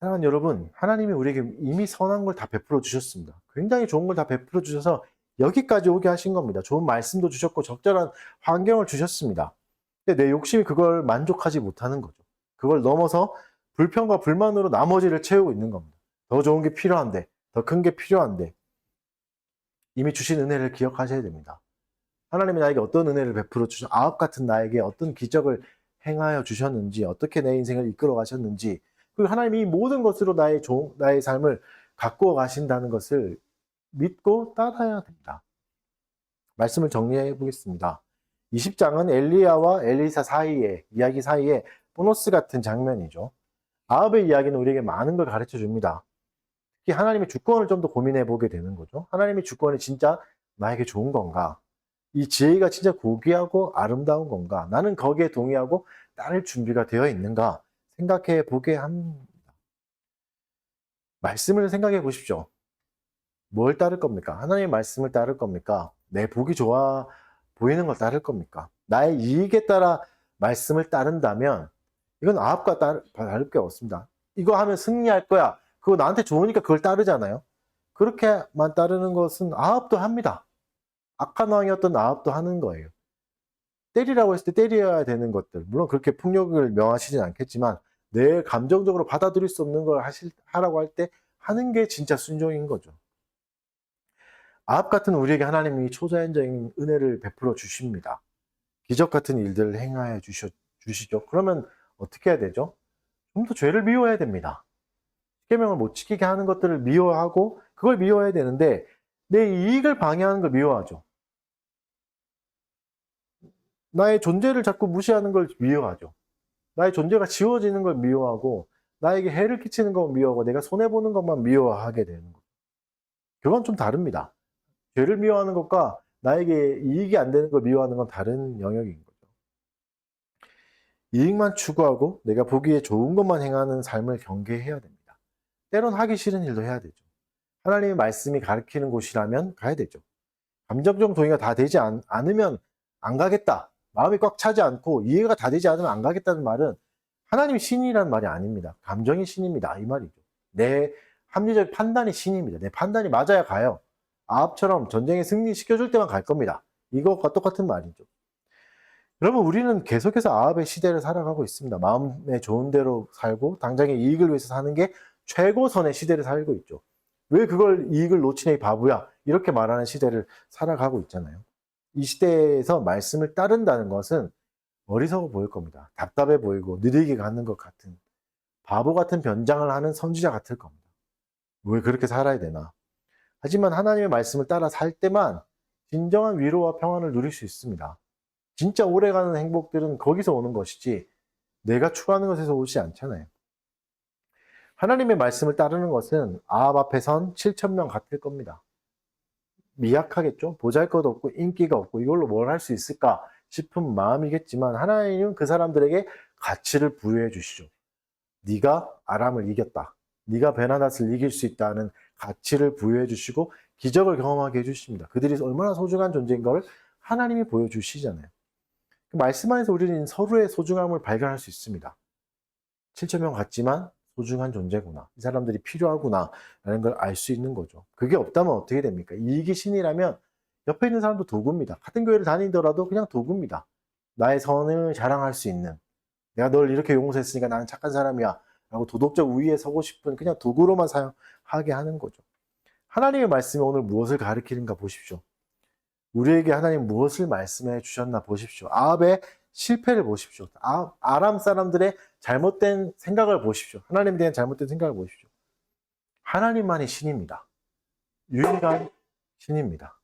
사랑하는 여러분, 하나님이 우리에게 이미 선한 걸 다 베풀어 주셨습니다. 굉장히 좋은 걸 다 베풀어 주셔서 여기까지 오게 하신 겁니다. 좋은 말씀도 주셨고 적절한 환경을 주셨습니다. 근데 내 욕심이 그걸 만족하지 못하는 거죠. 그걸 넘어서 불평과 불만으로 나머지를 채우고 있는 겁니다. 더 좋은 게 필요한데, 더 큰 게 필요한데, 이미 주신 은혜를 기억하셔야 됩니다. 하나님이 나에게 어떤 은혜를 베풀어 주셔, 아합 같은 나에게 어떤 기적을 행하여 주셨는지, 어떻게 내 인생을 이끌어 가셨는지, 그리고 하나님이 모든 것으로 나의 삶을 가꾸어 가신다는 것을 믿고 따라야 됩니다. 말씀을 정리해 보겠습니다. 20장은 엘리야와 엘리사 사이의 이야기 사이에 보너스 같은 장면이죠. 아합의 이야기는 우리에게 많은 걸 가르쳐 줍니다. 특히 하나님의 주권을 좀 더 고민해 보게 되는 거죠. 하나님의 주권이 진짜 나에게 좋은 건가? 이 지혜가 진짜 고귀하고 아름다운 건가? 나는 거기에 동의하고 따를 준비가 되어 있는가? 생각해 보게 합니다. 말씀을 생각해 보십시오. 뭘 따를 겁니까? 하나님의 말씀을 따를 겁니까? 내 보기 좋아 보이는 걸 따를 겁니까? 나의 이익에 따라 말씀을 따른다면 이건 아합과 다를 게 없습니다. 이거 하면 승리할 거야. 그거 나한테 좋으니까 그걸 따르잖아요. 그렇게만 따르는 것은 아합도 합니다. 악한 왕이었던 아합도 하는 거예요. 때리라고 했을 때 때려야 되는 것들, 물론 그렇게 폭력을 명하시진 않겠지만 내 감정적으로 받아들일 수 없는 걸 하라고 할 때 하는 게 진짜 순종인 거죠. 아합 같은 우리에게 하나님이 초자연적인 은혜를 베풀어 주십니다. 기적 같은 일들을 행하여 주시죠. 그러면 어떻게 해야 되죠? 좀 더 죄를 미워해야 됩니다. 십계명을 못 지키게 하는 것들을 미워하고 그걸 미워해야 되는데 내 이익을 방해하는 걸 미워하죠. 나의 존재를 자꾸 무시하는 걸 미워하죠. 나의 존재가 지워지는 걸 미워하고 나에게 해를 끼치는 걸 미워하고 내가 손해보는 것만 미워하게 되는 거예요. 그건 좀 다릅니다. 죄를 미워하는 것과 나에게 이익이 안 되는 걸 미워하는 건 다른 영역인 거죠. 이익만 추구하고 내가 보기에 좋은 것만 행하는 삶을 경계해야 됩니다. 때론 하기 싫은 일도 해야 되죠. 하나님의 말씀이 가르치는 곳이라면 가야 되죠. 감정적 동의가 다 되지 않으면 안 가겠다. 마음이 꽉 차지 않고 이해가 다 되지 않으면 안 가겠다는 말은 하나님이 신이라는 말이 아닙니다. 감정이 신입니다. 이 말이죠. 내 합리적 판단이 신입니다. 내 판단이 맞아야 가요. 아합처럼 전쟁에 승리시켜줄 때만 갈 겁니다. 이것과 똑같은 말이죠. 여러분, 우리는 계속해서 아합의 시대를 살아가고 있습니다. 마음에 좋은 대로 살고 당장의 이익을 위해서 사는 게 최고선의 시대를 살고 있죠. 왜 그걸 이익을 놓치네 이 바보야 이렇게 말하는 시대를 살아가고 있잖아요. 이 시대에서 말씀을 따른다는 것은 어리석어 보일 겁니다. 답답해 보이고 느리게 가는 것 같은 바보 같은 변장을 하는 선지자 같을 겁니다. 왜 그렇게 살아야 되나? 하지만 하나님의 말씀을 따라 살 때만 진정한 위로와 평안을 누릴 수 있습니다. 진짜 오래가는 행복들은 거기서 오는 것이지 내가 추구하는 것에서 오지 않잖아요. 하나님의 말씀을 따르는 것은 아합 앞에 선 7,000명 같을 겁니다. 미약하겠죠? 보잘것없고 인기가 없고 이걸로 뭘 할 수 있을까 싶은 마음이겠지만 하나님은 그 사람들에게 가치를 부여해 주시죠. 네가 아람을 이겼다. 네가 베나닷을 이길 수 있다는 가치를 부여해 주시고 기적을 경험하게 해주십니다. 그들이 얼마나 소중한 존재인 걸 하나님이 보여주시잖아요. 그 말씀 안에서 우리는 서로의 소중함을 발견할 수 있습니다. 7,000명 같지만 소중한 존재구나. 이 사람들이 필요하구나. 라는 걸 알 수 있는 거죠. 그게 없다면 어떻게 됩니까? 이익이 신이라면 옆에 있는 사람도 도구입니다. 같은 교회를 다니더라도 그냥 도구입니다. 나의 선을 자랑할 수 있는. 내가 널 이렇게 용서했으니까 나는 착한 사람이야. 라고 도덕적 우위에 서고 싶은 그냥 도구로만 사용하게 하는 거죠. 하나님의 말씀이 오늘 무엇을 가르치는가 보십시오. 우리에게 하나님 무엇을 말씀해 주셨나 보십시오. 아합의 실패를 보십시오. 아람 사람들의 잘못된 생각을 보십시오. 하나님에 대한 잘못된 생각을 보십시오. 하나님만이 신입니다. 유일한 신입니다.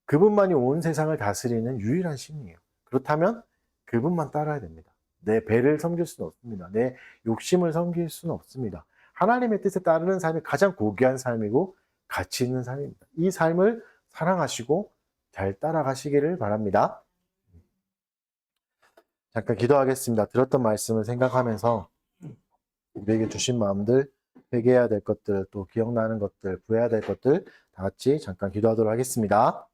그분만이 온 세상을 다스리는 유일한 신이에요. 그렇다면 그분만 따라야 됩니다. 내 배를 섬길 수는 없습니다. 내 욕심을 섬길 수는 없습니다. 하나님의 뜻에 따르는 삶이 가장 고귀한 삶이고 가치 있는 삶입니다. 이 삶을 사랑하시고 잘 따라가시기를 바랍니다. 잠깐 기도하겠습니다. 들었던 말씀을 생각하면서 우리에게 주신 마음들, 회개해야 될 것들, 또 기억나는 것들, 구해야 될 것들 다 같이 잠깐 기도하도록 하겠습니다.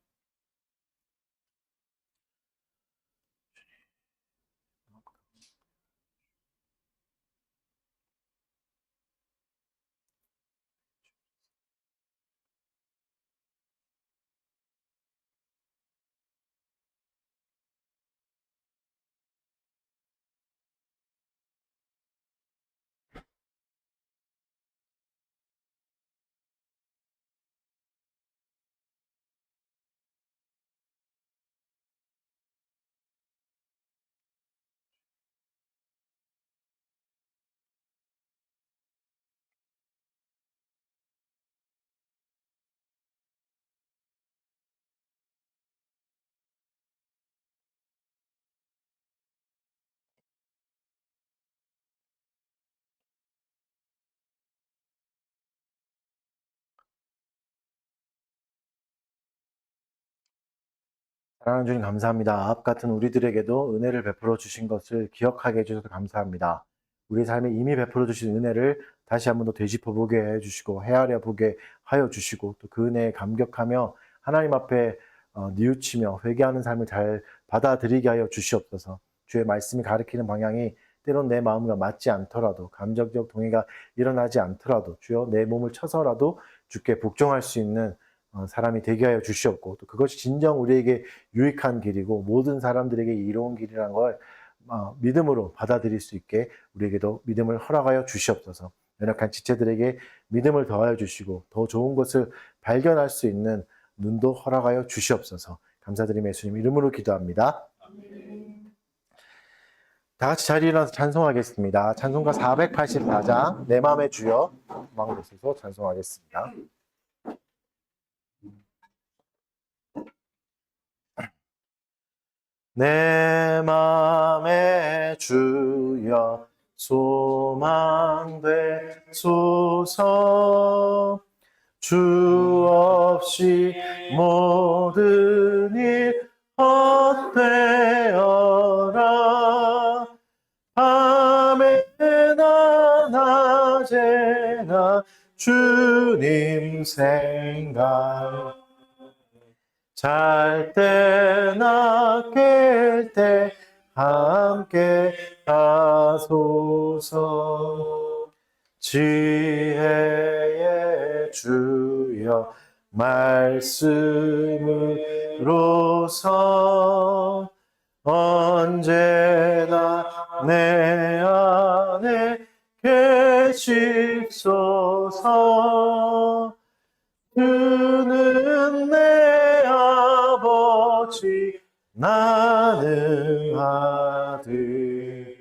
사랑하는 주님 감사합니다. 아합 같은 우리들에게도 은혜를 베풀어 주신 것을 기억하게 해주셔서 감사합니다. 우리 삶에 이미 베풀어 주신 은혜를 다시 한 번 더 되짚어보게 해주시고 헤아려 보게 하여 주시고 또 그 은혜에 감격하며 하나님 앞에 뉘우치며 회개하는 삶을 잘 받아들이게 하여 주시옵소서. 주의 말씀이 가리키는 방향이 때론 내 마음과 맞지 않더라도 감정적 동의가 일어나지 않더라도 주여 내 몸을 쳐서라도 주께 복종할 수 있는 사람이 되게 하여 주시옵고 또 그것이 진정 우리에게 유익한 길이고 모든 사람들에게 이로운 길이라는 걸 믿음으로 받아들일 수 있게 우리에게도 믿음을 허락하여 주시옵소서. 연약한 지체들에게 믿음을 더하여 주시고 더 좋은 것을 발견할 수 있는 눈도 허락하여 주시옵소서. 감사드리며 예수님 이름으로 기도합니다. 다 같이 자리에 일어나서 찬송하겠습니다. 찬송가 484장 내 마음의 주여 마음으로 서서 찬송하겠습니다. 내 맘의 주여 소망되소서. 주 없이 모든 일 헛되어라. 밤에나 낮에나 주님 생각, 잘 때나 깰 때 함께 하소서. 지혜의 주여 말씀으로서 언제나 내 안에 계십소서. 주는 내 아버지 나는 아들.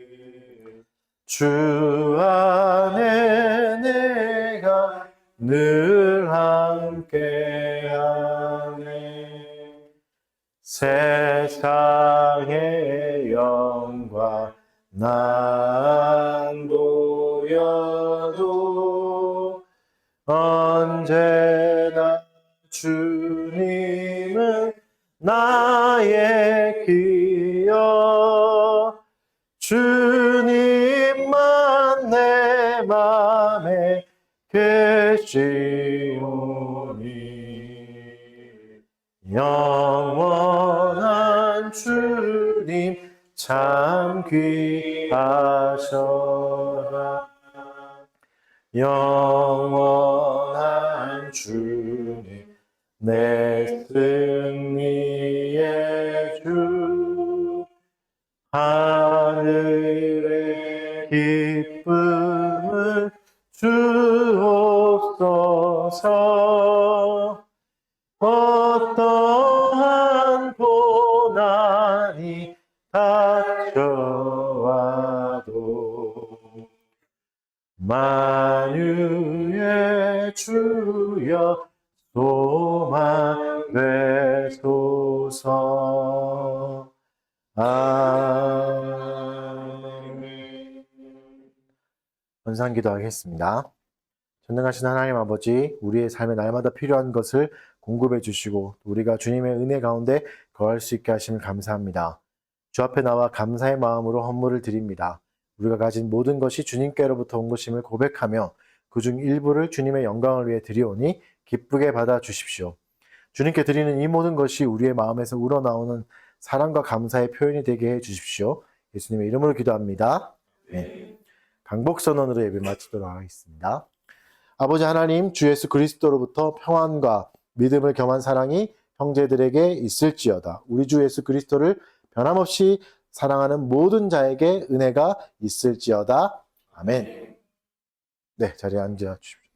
주 안에 내가 늘 함께하네. 세상의 영광 난 보여도 언제나 주님은 나의 기여. 주님만 내 맘에 계시오니 영원한 주님 참 귀하셔라. 영원한 주님 내 승리의 주. 하늘의 기쁨 주옵소서. 어떠한 고난이 닥쳐와도 만유의 주여 소망 되소서. 아멘. 헌상 기도하겠습니다. 전능하신 하나님 아버지, 우리의 삶에 날마다 필요한 것을 공급해 주시고 우리가 주님의 은혜 가운데 거할 수 있게 하심을 감사합니다. 주 앞에 나와 감사의 마음으로 헌물을 드립니다. 우리가 가진 모든 것이 주님께로부터 온 것임을 고백하며 그중 일부를 주님의 영광을 위해 드리오니 기쁘게 받아 주십시오. 주님께 드리는 이 모든 것이 우리의 마음에서 우러나오는 사랑과 감사의 표현이 되게 해 주십시오. 예수님의 이름으로 기도합니다. 네. 강복선언으로 예배 마치도록 하겠습니다. 아버지 하나님, 주 예수 그리스도로부터 평안과 믿음을 겸한 사랑이 형제들에게 있을지어다. 우리 주 예수 그리스도를 변함없이 사랑하는 모든 자에게 은혜가 있을지어다. 아멘. 네, 자리에 앉아 주십시오.